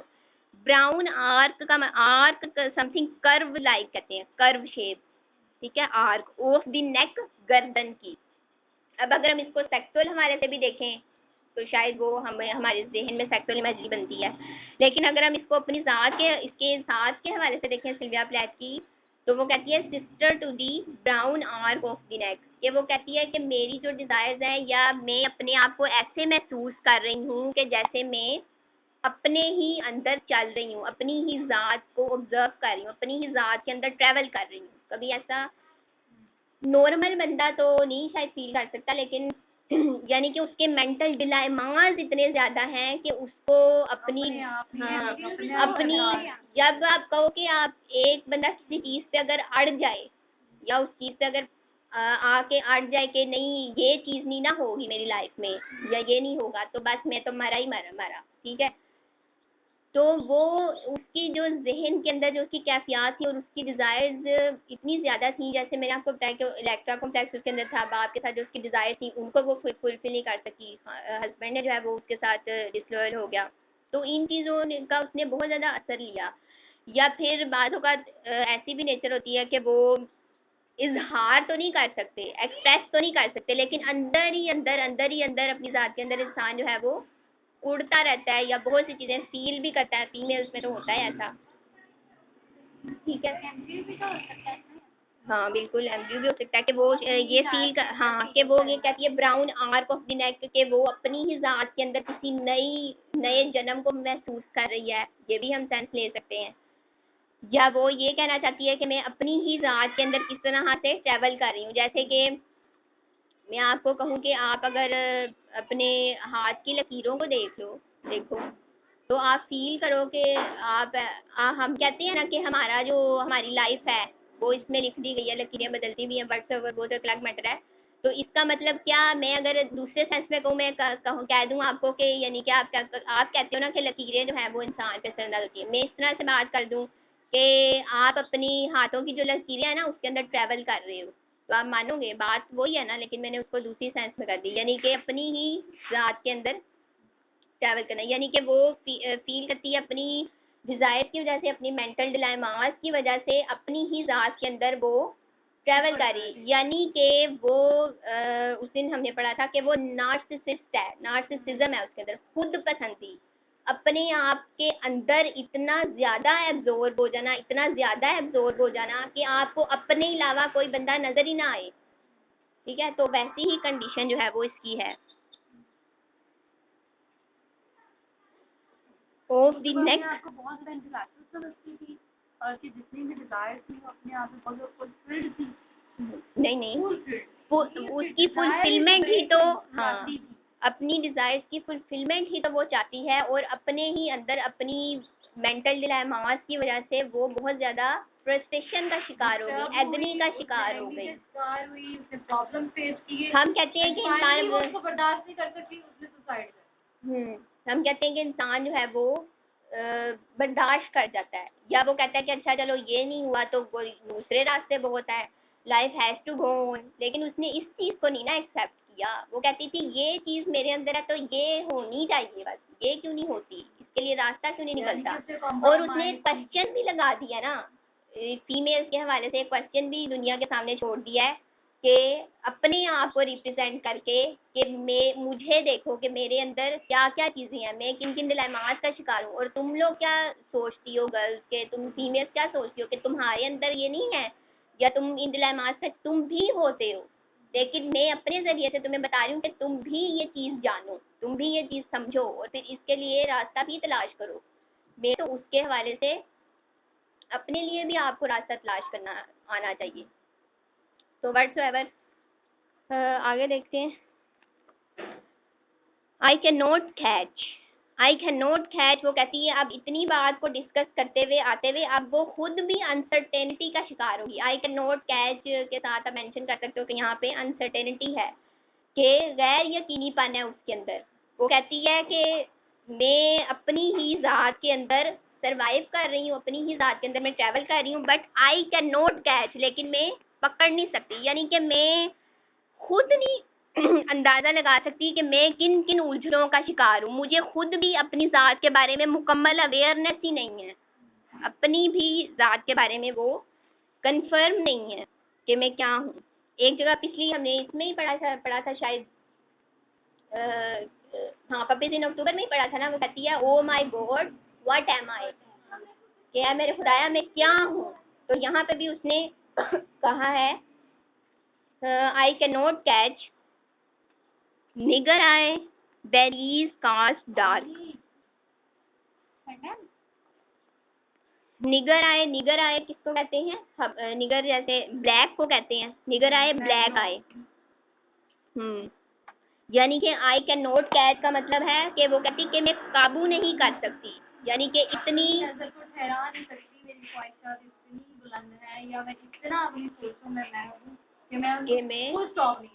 A: brown arc something curve like कहते हैं, कर्व शेप, ठीक है, आर्क ऑफ द नेक, गर्दन की। अब अगर हम इसको सेक्सुअल हवाले से भी देखें तो शायद वो हमें हमारे जहन में सेक्सुअल इमेजरी बनती है, लेकिन अगर हम इसको अपनी ज़ात के इसके ज़ात के हवाले से देखें सिल्विया प्लैथ की, तो वो कहती है sister to the brown arc of the neck, ये वो कहती है कि मेरी जो डिज़ायर्स हैं या मैं अपने आप को ऐसे महसूस कर रही हूँ कि जैसे मैं अपने ही अंदर चल रही हूँ, अपनी ही ज़ात को ऑब्जर्व कर रही हूँ, अपनी ही ज़ात के अंदर ट्रैवल कर रही हूँ। कभी ऐसा नॉर्मल बंदा तो नहीं शायद फील कर सकता, लेकिन यानी कि उसके मेंटल डिलेमास इतने ज़्यादा हैं कि उसको अपनी अपनी जब आप कहो कि आप एक बंदा किसी चीज़ पे अगर अड़ जाए या उस चीज़ पे अगर आके अड़ जाए कि नहीं ये चीज़ नहीं ना होगी मेरी लाइफ में या ये नहीं होगा तो बस मैं तो मरा ही मरा, ठीक है। तो वो उसकी जो ज़हन के अंदर जो उसकी कैफियत थी और उसकी डिज़ायर्स इतनी ज़्यादा थी, जैसे मैंने आपको बताया कि इलेक्ट्रा कॉम्प्लेक्स उसके अंदर था, बाप के साथ जो उसकी डिज़ायर थी उनको वो फुलफिल नहीं कर सकी, हस्बैंड ने जो है वो उसके साथ डिसलॉयल हो गया। तो इन चीज़ों का उसने बहुत ज़्यादा असर लिया। या फिर बातों का ऐसी भी नेचर होती है कि वो इजहार तो नहीं कर सकते, एक्सप्रेस तो नहीं कर सकते, लेकिन अंदर ही अंदर अपनी ज़ात के अंदर इंसान जो है वो उड़ता रहता है या बहुत सी चीज़ें फील भी करता है। फीमेल्स में तो होता है ऐसा, ठीक है।
B: एमब्रियो भी तो हो सकता है ना?
A: हाँ बिल्कुल, एम्ब्रियो भी हो सकता है कि वो ये फील कर, हाँ कि वो ये कहती है ब्राउन आर्क ऑफ द नेक के वो अपनी ही ज़ात के अंदर किसी नए जन्म को महसूस कर रही है, ये भी हम सेंस ले सकते हैं। या वो ये कहना चाहती है कि मैं अपनी ही ज़ात के अंदर किस तरह से ट्रैवल कर रही हूँ। जैसे कि मैं आपको कहूँ कि आप अगर अपने हाथ की लकीरों को देखो, तो तो आप फील करो कि हम कहते हैं ना कि हमारी लाइफ है वो इसमें लिख दी गई है, लकीरें बदलती भी हैं, बट वो तो अलग मैटर है। तो इसका मतलब क्या, मैं अगर दूसरे सेंस में कहूँ, मैं कह दूँ आपको कि यानी कि आप कहते हो ना कि लकीरें जो हैं वो इंसान पे असरअंदाज होती है। मैं इस तरह से बात कर दूँ कि आप अपनी हाथों की जो लकीरें हैं ना उसके अंदर ट्रैवल कर रहे हो, तो आप मानोगे बात वही है ना, लेकिन मैंने उसको दूसरी सेंस में कर दी, यानी कि अपनी ही ज़ात के अंदर ट्रैवल करना, यानी कि वो फील करती है अपनी डिज़ायर की वजह से, अपनी मेंटल डिलेमास की वजह से अपनी ही ज़ात के अंदर वो ट्रैवल कर रही, यानी कि वो उस दिन हमने पढ़ा था कि वो नार्सिसिस्ट है, नार्सिसिज्म है उसके अंदर, खुद पसंदी, अपने आप के अंदर इतना ज़्यादा एब्जॉर्ब हो जाना, इतना ज़्यादा एब्जॉर्ब हो जाना कि आपको अपने अलावा कोई बंदा नज़र ही ना आए। ठीक है, तो वैसी ही कंडीशन जो है वो इसकी है। ऑफ द नेक,
C: आपको बहुत ज़्यादा इंटेलेक्चुअल समझती थी और कि जितनी भी डिज़ायर थी वो अपने आप में बहुत ज़्यादा फुलफिल्ड थी।
A: नहीं उसकी फुलफिलमेंट ही तो, हाँ, अपनी डिज़ायर्स की फुलफिलमेंट ही तो वो चाहती है, और अपने ही अंदर अपनी मेंटल डिलेमास की वजह से वो बहुत ज़्यादा फ्रस्ट्रेशन का शिकार हो गई, एग्नी का शिकार हो गई,
C: प्रॉब्लम फेस की।
A: हम कहते हैं कि इंसान
C: उसको बर्दाश्त नहीं कर सकती, उसने सुसाइड कर।
A: हम कहते हैं कि इंसान जो है वो बर्दाश्त कर जाता है, या वो कहता है कि अच्छा चलो ये नहीं हुआ तो कोई दूसरे रास्ते बहुत है, life has to go on, लेकिन उसने इस चीज़ को नहीं ना एक्सेप्ट किया। वो कहती थी ये चीज़ मेरे अंदर है तो ये होनी चाहिए, बस ये क्यों नहीं होती, इसके लिए रास्ता क्यों नहीं निकलता। और उसने क्वेश्चन भी लगा दिया ना, फीमेल्स के हवाले से एक क्वेश्चन भी दुनिया के सामने छोड़ दिया है कि अपने आप को रिप्रेजेंट करके कि मुझे देखो कि मेरे अंदर क्या क्या चीज़ें हैं, मैं किन किन डिलेमास का शिकार हूँ, और तुम लोग क्या सोचती हो गर्ल्स के, तुम फीमेल्स क्या सोचती हो कि तुम्हारे अंदर ये नहीं है, या तुम इन डिलेमास से तुम भी होते हो, लेकिन मैं अपने ज़रिए से तुम्हें बता रही हूँ कि तुम भी ये चीज़ जानो, तुम भी ये चीज़ समझो, और फिर इसके लिए रास्ता भी तलाश करो। मैं तो उसके हवाले से अपने लिए भी आपको रास्ता तलाश करना आना चाहिए। तो व्हाट्सएवर आगे देखते हैं। आई कैन नॉट कैच, वो कहती है अब इतनी बात को डिस्कस करते हुए आते हुए अब वो खुद भी अनसर्टेनिटी का शिकार होगी। आई कैन नॉट कैच के साथ आप मेंशन कर सकते हो कि यहाँ पे अनसर्टेनिटी है, कि गैर यकीनीपन है उसके अंदर। वो कहती है कि मैं अपनी ही ज़ात के अंदर सरवाइव कर रही हूँ, अपनी ही ज़ात के अंदर मैं ट्रैवल कर रही हूँ, but I can not catch, लेकिन मैं पकड़ नहीं सकती, यानी कि मैं खुद नहीं अंदाज़ा लगा सकती कि मैं किन किन उलझनों का शिकार हूँ। मुझे खुद भी अपनी ज़ात के बारे में मुकम्मल अवेयरनेस ही नहीं है, अपनी भी ज़ात के बारे में वो कंफर्म नहीं है कि मैं क्या हूँ। एक जगह पिछली हमने इसमें ही पढ़ा था शायद, हाँ पब्लिश इन अक्टूबर में ही पढ़ा था ना। वो कहती है ओ माई गॉड व्हाट एम आई, कि यार मेरे खुदाया मैं क्या हूँ। तो यहाँ पे भी उसने कहा है I can not catch nigger eye berries cast dark. Nigger eye किसको कहते हैं, निगर जैसे ब्लैक को कहते हैं, निगर आए ब्लैक आए। यानी कि आई कैन नॉट कैच का मतलब है कि वो कहती कि मैं काबू नहीं कर सकती, यानी कि इतनी
C: ठहरा नहीं सकती, मेरी ख्वाहिशात इतनी बुलंद है, या मैं इतना अपनी सोचों में हूँ कि मैं फुल स्टॉप नहीं हूँ।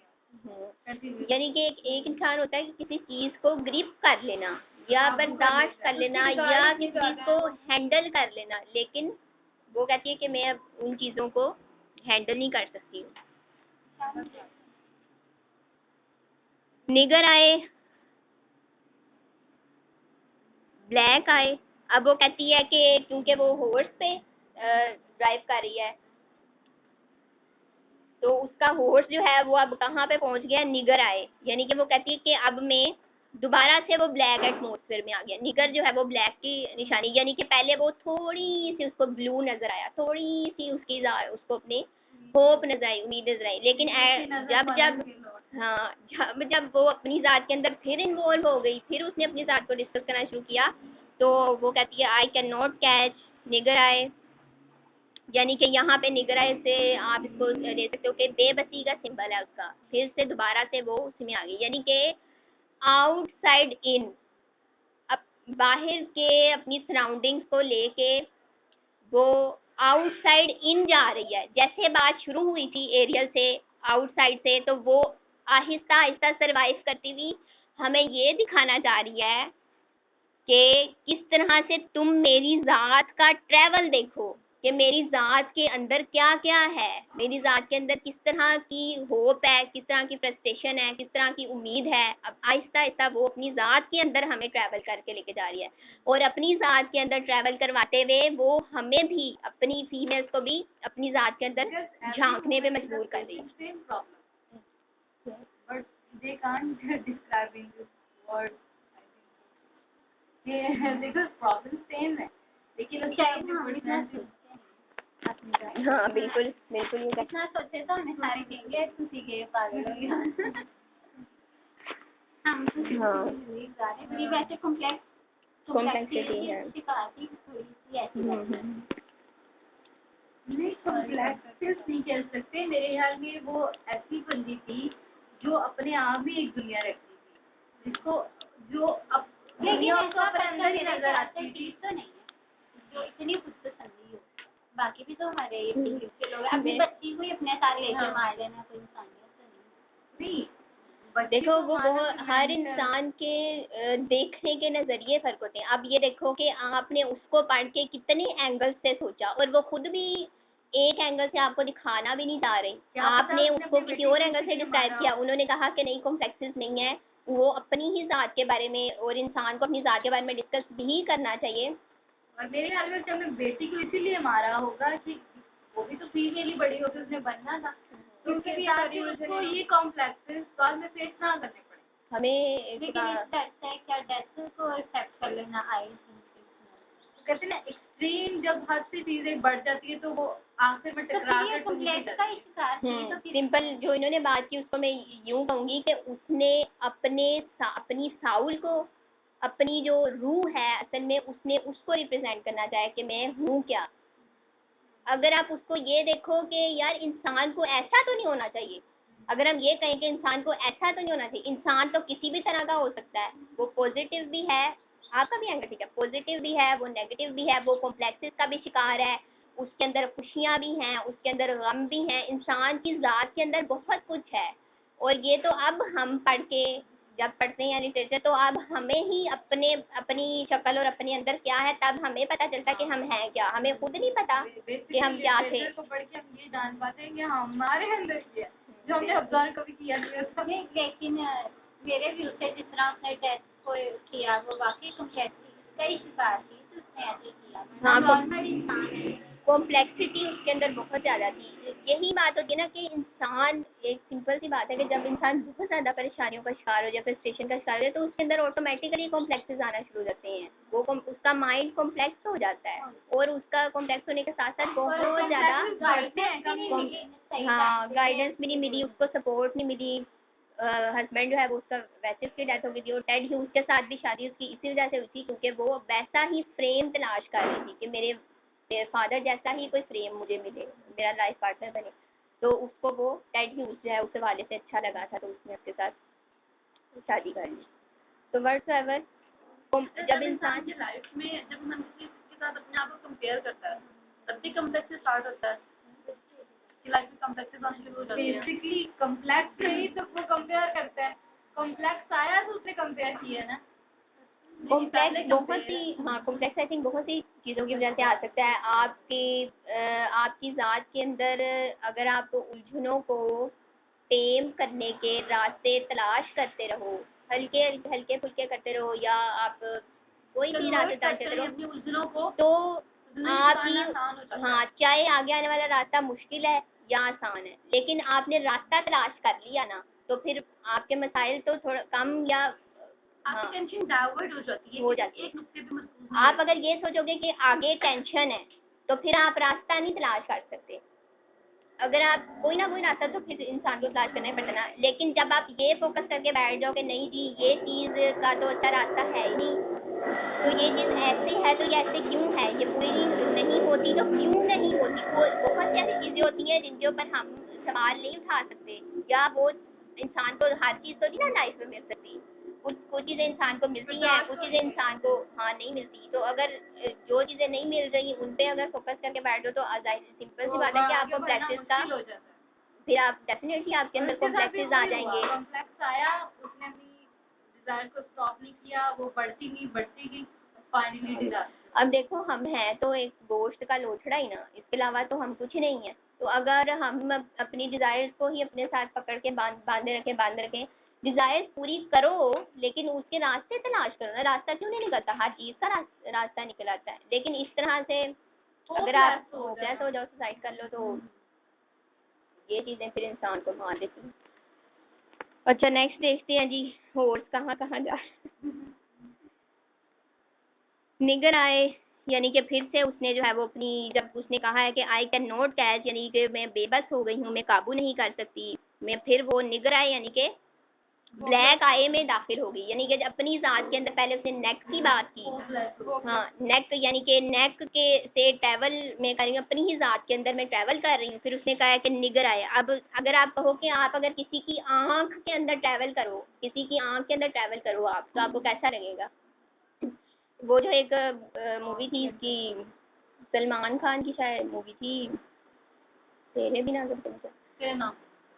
A: यानी कि एक इंसान होता है कि किसी चीज़ को ग्रिप कर लेना या बर्दाश्त कर लेना या किसी चीज़ को हैंडल कर लेना, लेकिन वो कहती है कि मैं अब उन चीज़ों को हैंडल नहीं कर सकती हूँ। निगर आए ब्लैक आए, अब वो कहती है कि क्योंकि वो हॉर्स पे ड्राइव कर रही है, तो उसका हॉर्स जो है वो अब कहाँ पे पहुंच गया, निगर आए, यानी कि वो कहती है कि अब मैं दोबारा से वो ब्लैक एटमॉस्फेयर में आ गया। निगर जो है वो ब्लैक की निशानी, यानी कि पहले वो थोड़ी सी उसको ब्लू नजर आया, थोड़ी सी उसकी उसको अपनी होप नजर आई, उम्मीद नजर आई, लेकिन जब वो अपनी ज़ात के अंदर फिर इन्वॉल्व हो गई, फिर उसने अपनी ज़ात को डिस्कस करना शुरू किया, तो वो कहती है आई कैन नॉट कैच निगर आए, यानी कि यहाँ पे निगराह से आप इसको ले सकते हो कि बेबसी का सिंबल है उसका, फिर से दोबारा से वो उसमें आ गई, यानी कि आउटसाइड इन। अब बाहर के अपनी सराउंडिंग्स को लेके वो आउटसाइड इन जा रही है। जैसे बात शुरू हुई थी एरियल से, आउटसाइड से, तो वो आहिस्ता आहिस्ता सरवाइव करती हुई हमें ये दिखाना चाह रही है कि किस तरह से तुम मेरी ज़ात का ट्रैवल देखो, कि मेरी ज़ात के अंदर क्या क्या है, मेरी ज़ात के अंदर किस तरह की होप है, किस तरह की फ्रस्ट्रेशन है, किस तरह की उम्मीद है। अब आहिस्ता आहिस्ता वो अपनी ज़ात के अंदर हमें ट्रैवल करके लेके जा रही है, और अपनी ज़ात के अंदर ट्रैवल करवाते हुए वो हमें भी, अपनी फीमेल्स को भी अपनी ज़ात के अंदर झांकने पे मजबूर कर रही है।
C: Same problem, but they can't describing this word. ये देखो प्रॉब्लम सेम है, लेकिन उसका
B: शायद हम इतना सोचते हैं अपनी बात।
A: हाँ बिल्कुल बिल्कुल, ये
B: इतना सोचे तो हमें सारे कहेंगे तुम सीखे पागल हो गया। हम तो
A: हाँ।
B: ये वैसे
A: Complexity है।
B: शिकायत थोड़ी सी ऐसी लगती है।
C: नहीं कॉम्प्लेक्स नहीं कह सकते, मेरे ख्याल में वो ऐसी बंदी थी जो अपने आप ही एक दुनिया रखती थी, जिसको जो अब
B: लेकिन
C: दुनिया
B: ऐसा
C: उसको अपने अंदर ही नजर आती थी।
B: चीज तो नहीं है जो इतनी खुद पसंदी हो। बाकी भी तो हमारे ये के लोग हैं। अपनी बच्ची को ही अपने साथ लेके मार लेना कोई इंसानियत तो नहीं।
C: नहीं बच्चे
A: देखो
C: को
A: वो
C: मारना
A: बहुत
C: तो
A: हर
C: mental-
A: इंसान के देखने के नज़रिए फ़र्क होते हैं। अब ये देखो कि आपने उसको पढ़ के कितने एंगल से सोचा, और वो खुद भी एक एंगल से आपको दिखाना भी नहीं चाह रही,
C: क्या पता
A: आपने
C: उसने
A: उसको
C: अपनी
A: किसी
C: बेटी
A: और
C: को
A: एंगल से
C: किसी ने
A: डिस्क्राइब
C: मारा
A: किया।
C: हो।
A: उन्होंने कहा कि नहीं कॉम्प्लेक्सेस नहीं है, वो अपनी ही ज़ात के बारे में, और इंसान को अपनी ज़ात के बारे में डिस्कस भी करना चाहिए।
C: और मेरे ख्याल में उसने बेटी को इसीलिए मारा होगा कि वो भी तो फीमेल ही बड़ी होकर उसने बनना था, तो उसके भी आगे उसको ये कॉम्प्लेक्सेस बाद में फेस ना करने पड़े।
A: हमें
B: लेकिन इस डेथ है क्या डेथ को एक्सेप्ट कर लेना आई
C: तो कहते हैं ना एक्सट्रीम जब हद से चीजें बढ़ जाती है तो वो आखिर में
B: तो
C: टकरा
B: फिर ये
C: कर
B: कॉम्प्लेक्स का ही शिकार थी तो फिर
A: सिंपल जो इन्होंने बात की उसको मैं यूं कहूंगी कि उसने अपनी साउल को, अपनी जो रूह है असल में, उसने उसको रिप्रेजेंट करना चाहे कि मैं हूँ क्या। अगर आप उसको ये देखो कि यार इंसान को ऐसा तो नहीं होना चाहिए, अगर हम ये कहें कि इंसान को ऐसा तो नहीं होना चाहिए, इंसान तो किसी भी तरह का हो सकता है, वो पॉजिटिव भी है, आपका भी एंगल ठीक है, पॉजिटिव भी है, वो नेगेटिव भी है, वो कॉम्प्लेक्सेस का भी शिकार है, उसके अंदर खुशियाँ भी हैं, उसके अंदर गम भी हैं, इंसान की ज़ात के अंदर बहुत कुछ है। और ये तो अब हम पढ़ के, जब पढ़ते हैं लिटरेचर, तो अब हमें ही अपनी शक्ल और अपने अंदर क्या है तब हमें पता चलता कि हम हैं क्या, हमें खुद नहीं पता कि हम क्या थे।
C: को पढ़ के हम ये जान पाते हैं कि हमारे अंदर क्या है, जो हमने ऑब्जर्व कभी किया नहीं होता।
B: नहीं लेकिन मेरे व्यू से जिस तरह उसने डेथ को किया वो वाकई कॉम्प्लेक्स कई शिकार थी तो उसने ऐसे किया।
A: हाँ,
B: नॉर्मल इंसान है।
A: कॉम्प्लेक्सिटी उसके अंदर बहुत ज़्यादा थी। यही बात होती है ना कि इंसान, एक सिंपल सी बात है कि जब इंसान बहुत ज़्यादा परेशानियों का शिकार हो जाए, फ्रस्ट्रेशन का शिकार हो जाए, तो उसके अंदर ऑटोमेटिकली कॉम्प्लेक्सेस आना शुरू हो जाते हैं। वो उसका माइंड कॉम्प्लेक्स हो जाता है, और उसका कॉम्प्लेक्स होने के साथ साथ बहुत ज़्यादा, हाँ, गाइडेंस भी नहीं मिली उसको, सपोर्ट नहीं मिली। हस्बैंड जो है वो उसका वैसे उसकी डेथ हो गई थी, और टेड ह्यूज के साथ भी शादी उसकी इसी वजह से हुई थी क्योंकि वो वैसा ही फ्रेम तलाश कर रही थी कि मेरे फादर जैसा ही कोई फ्रेम मुझे मिले, मेरा लाइफ पार्टनर बने। तो उसको वो टेड ह्यूज जो है उसके वाले से अच्छा लगा था, तो उसने उसके साथ शादी कर ली। तो व्हाटसएवर जब इंसान
C: की लाइफ में जब हम किसी के साथ अपने आप को कंपेयर करता है तब भी कॉम्प्लेक्स स्टार्ट होता है कि लाइफ में कॉम्प्लेक्स आना शुरू हो जाते हैं। बेसिकली कॉम्प्लेक्स से ही तो वो कंपेयर करता है, कॉम्प्लेक्स आया तो उसने कंपेयर किया ना।
A: कॉम्प्लेक्स बहुत सी, हाँ कॉम्प्लेक्स आई थिंक बहुत सी चीज़ों की वजह से आ सकता है। आपकी ज़ात के अंदर अगर आप उलझनों को टेम करने के रास्ते तलाश करते रहो, हल्के हल्के फुल्के करते रहो, या आप कोई भी रास्ते तलाशते रहो,
C: अपनी उलझनों को
A: तो
C: आसान हो जाता है।
A: हाँ, चाहे आगे आने वाला रास्ता मुश्किल है या आसान है, लेकिन आपने रास्ता तलाश कर लिया ना, तो फिर आपके मसाइल तो थोड़ा कम या
C: आपकी टेंशन डाइवर्ट हो जाती है,
A: हो जाती है।
C: एक नुक्ते पे मजबूत
A: आप अगर ये सोचोगे कि आगे टेंशन है, तो फिर आप रास्ता नहीं तलाश कर सकते। अगर आप कोई ना कोई रास्ता तो फिर इंसान को तलाश करना ही पड़ता ना, लेकिन जब आप ये फोकस करके बैठ जाओ कि नहीं जी ये चीज़ का तो अच्छा रास्ता है ही नहीं, तो ये चीज़ ऐसे है तो ये ऐसे क्यों है, ये पूरी नहीं होती तो क्यों नहीं होती, वो बहुत सी ऐसी चीज़ें होती हैं जिनके ऊपर हम सवाल नहीं उठा सकते, या वो इंसान को हर चीज़ तो नहीं ना लाइफ में मिल सकती। कुछ चीज़ें इंसान को मिलती हैं, कुछ चीज़ें इंसान को हाँ नहीं मिलती। तो अगर जो चीज़ें नहीं मिल रही उन पे अगर फोकस करके बैठो तो सिंपल सी बात है कि आपको कॉम्प्लेक्सेस का
C: हो जाता है।
A: फिर आप डेफिनेटली आपके अंदर कॉम्प्लेक्सेस आ जाएंगे।
C: कॉम्प्लेक्स आया, उसने भी डिजायर को स्टॉप नहीं किया, वो बढ़ती गई, फाइनली डिजायर।
A: अब देखो हम हैं तो एक गोश्त का लोथड़ा ही ना, इसके अलावा तो हम कुछ नहीं है। तो अगर हम अपनी डिज़ायर्स को ही अपने साथ पकड़ के बांधे रखें, डिज़ायर्स पूरी करो, लेकिन उसके रास्ते तलाश करो ना। रास्ता क्यों नहीं निकलता, हर चीज़ का रास्ता निकल आता है, लेकिन इस तरह से अगर आप होपलेस हो जाओ, सुसाइड कर लो, तो ये चीज़ें फिर इंसान को मार देती हैं। अच्छा नेक्स्ट देखते हैं जी, हॉर्स कहाँ कहाँ जा निगर आए, यानी कि फिर से उसने जो है वो अपनी, जब उसने कहा है कि आई कैन नॉट कैच, यानी कि मैं बेबस हो गई हूँ, मैं काबू नहीं कर सकती, मैं फिर वो निगर आए यानी कि ब्लैक आई में दाखिल हो गई, यानी कि अपनी ज़ात के अंदर पहले उसने नेक की बात की। हाँ नेक, यानी कि नेक के से ट्रैवल में कर रही हूँ, अपनी ही ज़ात के अंदर मैं ट्रैवल कर रही हूँ। फिर उसने कहा है कि निगर आए। अब अगर आप कहो कि आप अगर किसी की आँख के अंदर ट्रैवल करो, आप, तो आपको कैसा लगेगा? वो जो एक मूवी थी इसकी, सलमान खान की शायद मूवी थी, तेरे बिना जब तुम
C: तेरे नाम।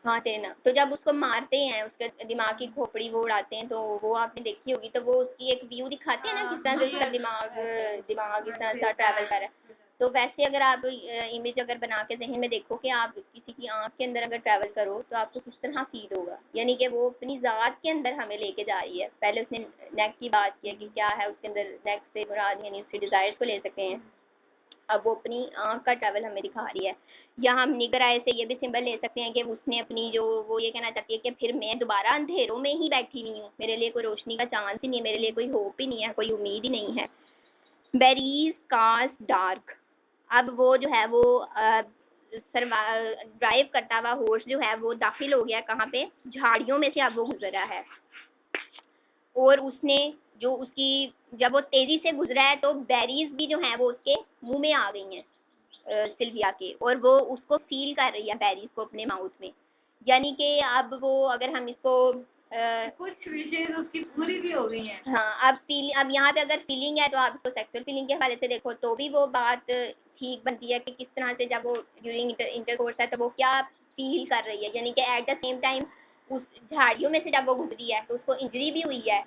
A: हाँ तेरे नाम। तो जब उसको मारते हैं, उसके दिमाग की खोपड़ी वो उड़ाते हैं, तो वो आपने देखी होगी। तो वो उसकी एक व्यू दिखाते हैं ना, किस तरह से उसका दिमाग इस तरह से ट्रैवल कर रहा है। तो वैसे अगर आप इमेज अगर बना के जहन में देखो कि आप किसी की आँख के अंदर अगर ट्रैवल करो तो आपको किस तरह फील होगा, यानी कि वो अपनी ज़ात के अंदर हमें लेके जा रही है। पहले उसने नेक की बात की है कि क्या है उसके अंदर, नेक से मुराद यानी उसके डिज़ायर्स को ले सके हैं। अब वो अपनी आँख का ट्रैवल हमें दिखा रही है। या हम निगर आए से ये भी सिंबल ले सकते हैं कि उसने अपनी जो, वो ये कहना चाहती है कि फिर मैं दोबारा अंधेरों में ही बैठी हुई हूँ, मेरे लिए कोई रोशनी का चांस ही नहीं है, मेरे लिए कोई होप ही नहीं है, कोई उम्मीद ही नहीं है। Berries cast dark. अब वो जो है वो ड्राइव करता हुआ हॉर्स जो है वो दाखिल हो गया कहाँ पे, झाड़ियों में से अब वो गुजर रहा है। और उसने जो उसकी, जब वो तेजी से गुजरा है तो बेरीज भी जो है वो उसके मुंह में आ गई हैं सिल्विया के, और वो उसको फील कर रही है बेरीज को अपने माउथ में। यानी कि अब वो, अगर हम इसको
C: कुछ विशेष उसकी पूरी भी हो गई हैं।
A: हाँ, अब यहाँ पे अगर फीलिंग है तो आप इसको सेक्सुअल फीलिंग के हवाले से देखो तो भी वो बात ठीक बनती है कि किस तरह से जब वो ड्यूरिंग इंटरकोर्स है तो वो क्या फील कर रही है। यानी कि एट द सेम टाइम उस झाड़ियों में से जब वो गुजरी है तो उसको इंजरी भी हुई है,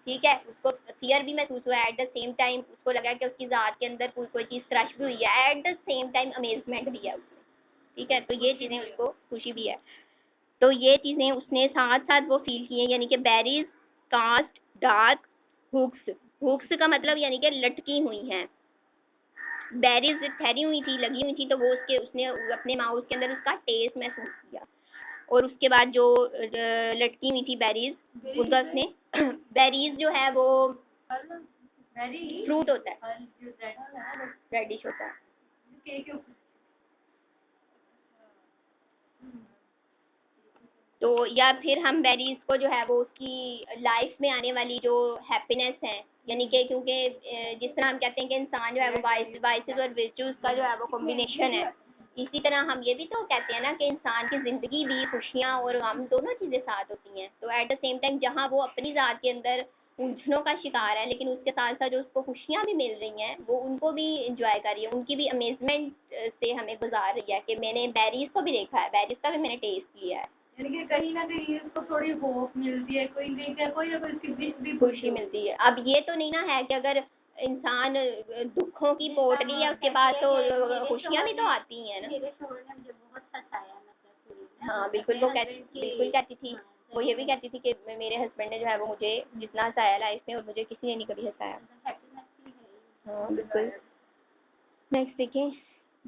A: ठीक है, उसको फियर भी महसूस हुआ है, एट द सेम टाइम उसको लगा कि उसकी ज़ात के अंदर कोई चीज़ क्रश भी हुई है, eight the same time amazement भी है उसमें, ठीक है। तो ये चीज़ें उसको खुशी भी है। तो ये चीज़ें उसने साथ साथ वो फील की हैं, यानी कि berries cast dark hooks. Hooks का मतलब यानी कि लटकी हुई हैं। बेरीज ठहरी हुई थी, लगी हुई थी, तो वो उसने अपने माउथ के अंदर उसका टेस्ट महसूस किया। और उसके बाद जो लटकी हुई थी बेरीज, उनका उसने बेरीज जो है वो फ्रूट होता है, रेडिश होता है। तो या फिर हम बेरीज को जो है वो उसकी लाइफ में आने वाली जो हैप्पीनेस है, यानी कि क्योंकि जिस तरह हम कहते हैं कि इंसान जो है वो वाइसेस और वर्चूज़ का जो है वो कॉम्बिनेशन है, इसी तरह हम ये भी तो कहते हैं ना कि इंसान की ज़िंदगी भी खुशियाँ और गम दोनों चीज़ें साथ होती हैं। तो एट द सेम टाइम जहाँ वो अपनी ज़ात के अंदर उलझनों का शिकार है, लेकिन उसके साथ साथ जो उसको खुशियाँ भी मिल रही हैं वो उनको भी इंजॉय कर रही है, उनकी भी अमेजमेंट से हमें गुजार रही है कि मैंने बेरीज को भी देखा है, बेरीज का भी मैंने टेस्ट किया है।
C: यानी कि कहीं ना कहीं उसको थोड़ी होप मिलती है, कोई नहीं क्या, कोई अगर उसकी विश भी
A: खुशी मिलती है। अब ये तो नहीं ना है कि अगर इंसान दुखों की पोटली है उसके पास तो खुशियाँ भी तो आती हैं ना।
B: मेरे शोहर ने मुझे बहुत सताया, मतलब
A: हाँ बिल्कुल, वो बिल्कुल कहती थी, वो ये भी कहती थी कि मेरे हस्बैंड ने जो है वो मुझे जितना हंसाया लाइफ में और मुझे किसी ने नहीं कभी हंसाया। हाँ बिल्कुल। नेक्स्ट देखें,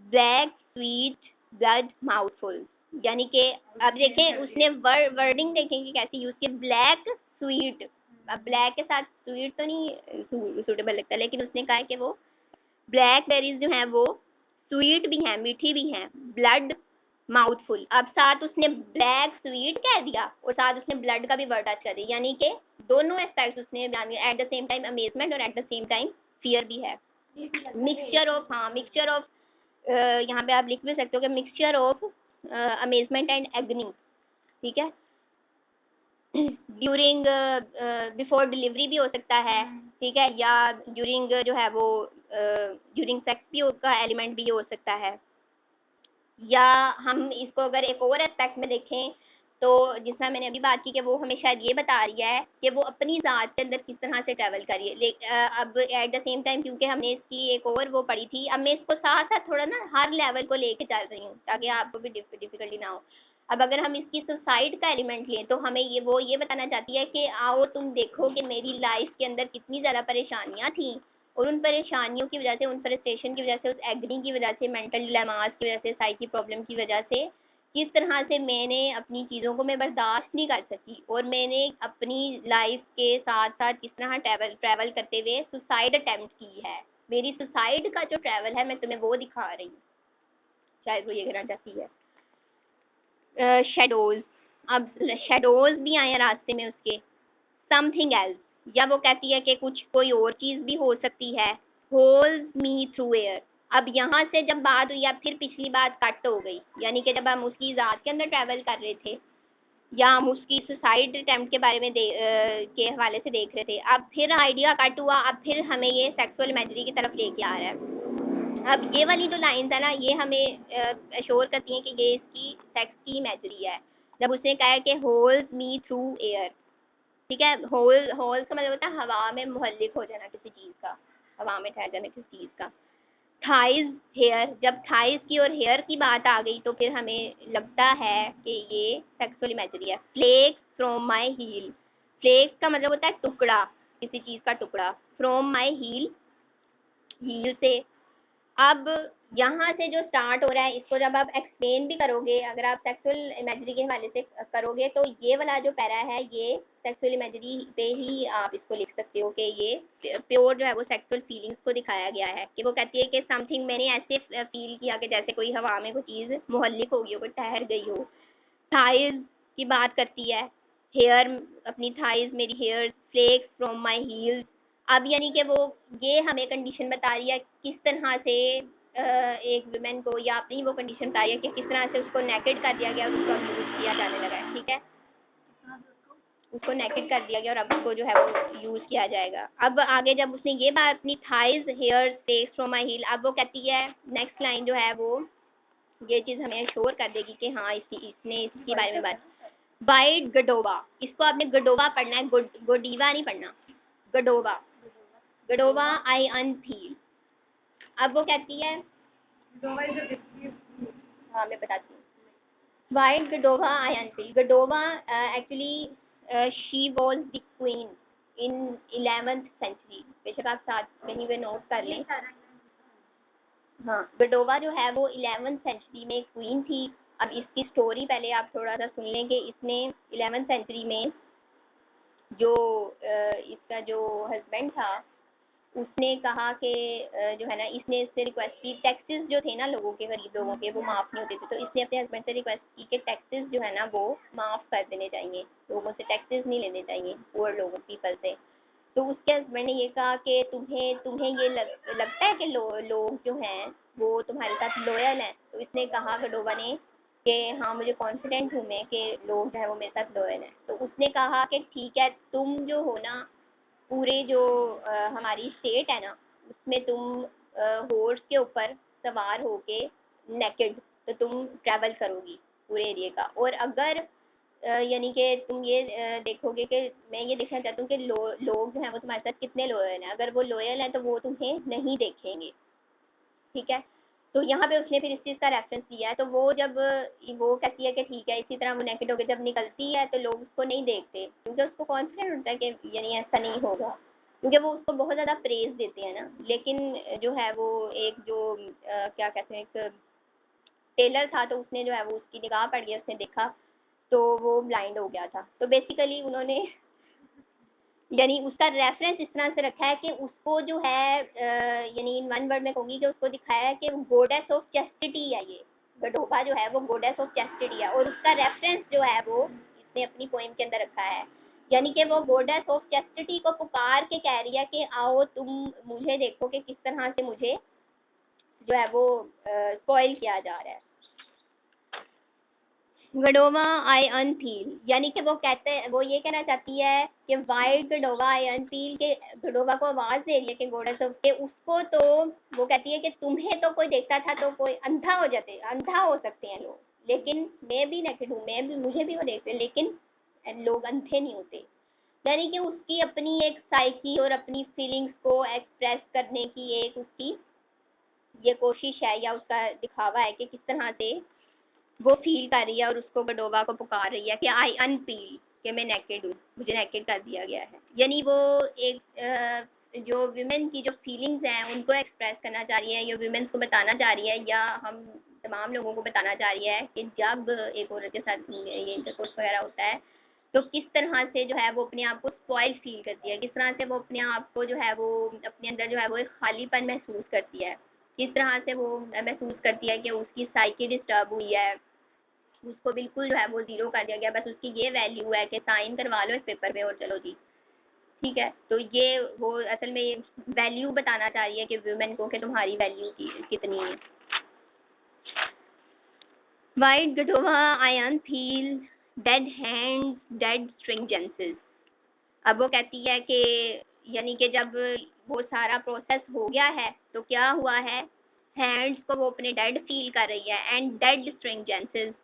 A: ब्लैक स्वीट ब्लड माउथफुल, यानी कि अब देखें उसने वर्डिंग देखें कि कैसी यूज़ की, ब्लैक स्वीट। अब ब्लैक के साथ स्वीट तो नहीं सूटेबल लगता, लेकिन उसने कहा है कि वो ब्लैक बेरीज जो हैं वो स्वीट भी हैं, मीठी भी हैं, ब्लड माउथफुल। अब साथ उसने ब्लैक स्वीट कह दिया और साथ उसने ब्लड का भी वर्ड टच कर दिया, यानी कि दोनों एस्पेक्ट्स उसने बयान किया, at the same time amazement और at the same time fear भी है। मिक्सचर ऑफ, हाँ मिक्सचर ऑफ, यहाँ पे आप लिख भी सकते हो कि mixture of amazement and agony, ठीक है। ड्यूरिंग बिफोर डिलीवरी भी हो सकता है, ठीक है, या ड्यूरिंग जो है वो ड्यूरिंग सेक्स भी उसका एलिमेंट भी हो सकता है। या हम इसको अगर एक और एस्पेक्ट में देखें तो जिसमें मैंने अभी बात की कि वो हमें शायद ये बता रही है कि वो अपनी ज़ात के अंदर किस तरह से ट्रैवल कर रही है। अब एट द सेम टाइम क्योंकि हमने इसकी एक और वो पढ़ी थी, अब मैं इसको साथ साथ थोड़ा ना हर लेवल को लेके चल रही हूँ ताकि आपको भी डिफिकल्टी ना हो। अब अगर हम इसकी सुसाइड का एलिमेंट लें तो हमें ये बताना चाहती है कि आओ तुम देखो कि मेरी लाइफ के अंदर कितनी ज़्यादा परेशानियाँ थी, और उन परेशानियों की वजह से, उन फ्रस्ट्रेशन की वजह से, उस एग्नी की वजह से, मेंटल डिलेमास की वजह से, साइकी प्रॉब्लम की वजह से किस तरह से मैंने अपनी चीज़ों को मैं बर्दाश्त नहीं कर सकी, और मैंने अपनी लाइफ के साथ साथ किस तरह ट्रैवल करते हुए सुसाइड अटेम्प्ट की है। मेरी सुसाइड का जो ट्रैवल है मैं तुम्हें वो दिखा रही हूँ, शायद वो ये कहना चाहती है। शेडोज, अब शेडोज भी आए रास्ते में उसके, समथिंग एल्स, या वो कहती है कि कुछ कोई और चीज़ भी हो सकती है, होल्ड मी थ्रू एयर। अब यहाँ से जब बात हुई, अब फिर पिछली बात कट हो गई, यानी कि जब हम उसकी ज़ात के अंदर ट्रैवल कर रहे थे या हम उसकी सुसाइड अटेम्प्ट के बारे में के हवाले से देख रहे थे, अब फिर आइडिया कट हुआ, अब फिर हमें ये सेक्सुअल इमेजरी की तरफ लेके आ रहा है। अब ये वाली जो लाइन्स है ना, ये हमें अश्योर करती हैं कि ये इसकी सेक्स की इमेजरी है। जब उसने कहा है कि होल्ड मी थ्रू एयर, ठीक है, होल का मतलब होता है हवा में मुहल्लिक हो जाना किसी चीज़ का, हवा में ठहर जाना किसी चीज़ का। थाइज हेयर, जब थाइज की और हेयर की बात आ गई तो फिर हमें लगता है कि ये सेक्सुअल इमेजरी है। Flex from my heel, flex का मतलब होता है टुकड़ा, किसी चीज़ का टुकड़ा। फ्रॉम माई हील, हील से। अब यहाँ से जो स्टार्ट हो रहा है, इसको जब आप एक्सप्लेन भी करोगे, अगर आप सेक्सुअल इमेजरी के हवाले से करोगे तो ये वाला जो पैरा है ये सेक्सुअल इमेजरी पे ही आप इसको लिख सकते हो कि ये प्योर जो है वो सेक्सुअल फीलिंग्स को दिखाया गया है। कि वो कहती है कि समथिंग, मैंने ऐसे फील किया कि जैसे कोई हवा में कोई चीज़ मुहल्लिक हो गई हो, कोई ठहर गई हो। थाइज की बात करती है, हेयर, अपनी थाइज, मेरी hair, flex from my heels. अब यानी कि वो ये हमें कंडीशन बता रही है किस तरह से एक वुमेन को, या अपनी वो कंडीशन बता रही है कि किस तरह से उसको नेकेड कर दिया गया और उसको यूज़ किया जाने लगा है, ठीक है, उसको नेकेड कर दिया गया और अब उसको जो है वो यूज़ किया जाएगा। अब आगे जब उसने ये बात अपनी thighs, hair, flex from my heel, अब वो कहती है नेक्स्ट लाइन जो है वो ये चीज़ हमें श्योर कर देगी कि हाँ इसने इसके बारे में बात। वाइट गडोवा, इसको आपने गडोवा पढ़ना है, गोडीवा नहीं पढ़ना, गडोवा, गडोवा आई अनफील। अब वो कहती है, हाँ मैं बताती हूँ, white Godiva I unpeel. Godiva actually she was the queen in 11th century, बेशक आप साथ कहीं पे नोट कर लें। हाँ, गडोवा जो है वो 11th सेंचुरी में क्वीन थी। अब इसकी स्टोरी पहले आप थोड़ा सा सुन लें कि इसने 11th सेंचुरी में जो इसका जो हस्बैंड था उसने कहा कि जो है ना, इसने इससे रिक्वेस्ट की, टैक्सेस जो थे ना लोगों के, गरीब लोगों के, वो माफ़ नहीं होते थे, तो इसने अपने हस्बैंड से रिक्वेस्ट की कि टैक्सेस जो है ना वो माफ़ कर देने चाहिए, लोगों से टैक्सेस नहीं लेने चाहिए, पुअर लोगों, पीपल से। तो उसके हस्बैंड ने ये कहा कि तुम्हें तुम्हें ये लगता है कि लोग जो हैं वो तुम्हारे साथ लॉयल हैं। तो इसने कहा गडोवा ने कि हाँ मुझे कॉन्फिडेंट हूँ मैं कि लोग जो है वो मेरे साथ लॉयल हैं। तो उसने कहा कि ठीक है, तुम जो हो ना, पूरे जो हमारी स्टेट है ना उसमें तुम हॉर्स के ऊपर सवार होके नेकेड तो तुम ट्रैवल करोगी पूरे एरिया का। और अगर यानी कि तुम ये देखोगे कि मैं ये देखना चाहती हूँ कि लोग जो हैं वो तुम्हारे साथ कितने लॉयल हैं, अगर वो लॉयल हैं तो वो तुम्हें नहीं देखेंगे, ठीक है। तो यहाँ पे उसने फिर इस चीज़ का रेफरेंस दिया है। तो वो जब वो कहती है कि ठीक है, इसी तरह वो नेकेड होकर जब निकलती है तो लोग उसको नहीं देखते क्योंकि उसको कॉन्फिडेंट होता है कि यानी ऐसा नहीं होगा, क्योंकि वो उसको बहुत ज़्यादा प्रेज देते हैं ना। लेकिन जो है वो एक जो क्या कहते हैं, एक टेलर था, तो उसने जो है वो उसकी निगाह पड़ गई, उसने देखा तो वो ब्लाइंड हो गया था। तो बेसिकली उन्होंने यानी उसका रेफरेंस इस तरह से रखा है कि उसको जो है यानी इन वन वर्ड में कहूँगी कि उसको दिखाया है कि गोडेस ऑफ चैस्टिटी है। ये गडोबा जो है वो गोडेस ऑफ चैस्टिटी है, और उसका रेफरेंस जो है वो इसने अपनी पोइम के अंदर रखा है। यानी कि वो गोडेस ऑफ चैस्टिटी को पुकार के कह रही है कि आओ तुम मुझे देखो कि किस तरह से मुझे जो है वो स्पॉइल किया जा रहा है। गडोवा आई अनफील, यानी कि वो ये कहना चाहती है कि वाइट गडोवा आई अनफील के गडोवा को आवाज दे रही है कि गोडासोफ के उसको, तो वो कहती है कि तुम्हें तो कोई देखता था तो कोई अंधा हो सकते हैं लोग, लेकिन मैं भी नेकेड हूँ, मुझे भी वो देखते हैं, लेकिन लोग अंधे नहीं होते। यानी कि उसकी अपनी एक साइकी और अपनी फीलिंग्स को एक्सप्रेस करने की एक उसकी ये कोशिश है, या उसका दिखावा है कि किस तरह से वो फील कर रही है और उसको गडोवा को पुकार रही है कि आई अनफील, कि मैं नेकेड हूँ, मुझे नेकेड कर दिया गया है। यानी वो एक जो विमेन की जो फीलिंग्स हैं उनको एक्सप्रेस करना चाह रही है, या विमेन को बताना चाह रही है, या हम तमाम लोगों को बताना चाह रही है कि जब एक औरत के साथ ये इंटरकोर्स वगैरह होता है तो किस तरह से जो है वो अपने आप को स्पॉइल फील करती है, किस तरह से वो अपने आप को जो है वो अपने अंदर जो है वो एक खालीपन महसूस करती है, किस तरह से वो महसूस करती है कि उसकी साइकी डिस्टर्ब हुई है, उसको बिल्कुल जो है वो ज़ीरो कर दिया गया, बस उसकी ये वैल्यू है कि साइन करवा लो इस पेपर में और चलो जी, ठीक है। तो ये वो असल में वैल्यू बताना चाह रही है कि वुमेन को कि तुम्हारी वैल्यू कितनी है। White Godiva I unpeel dead hands dead stringencies. अब वो कहती है कि यानी कि जब वो सारा प्रोसेस हो गया है तो क्या हुआ है, हैंड्स को वो अपने डेड फील कर रही है एंड डेड स्ट्रिंजेंसेस।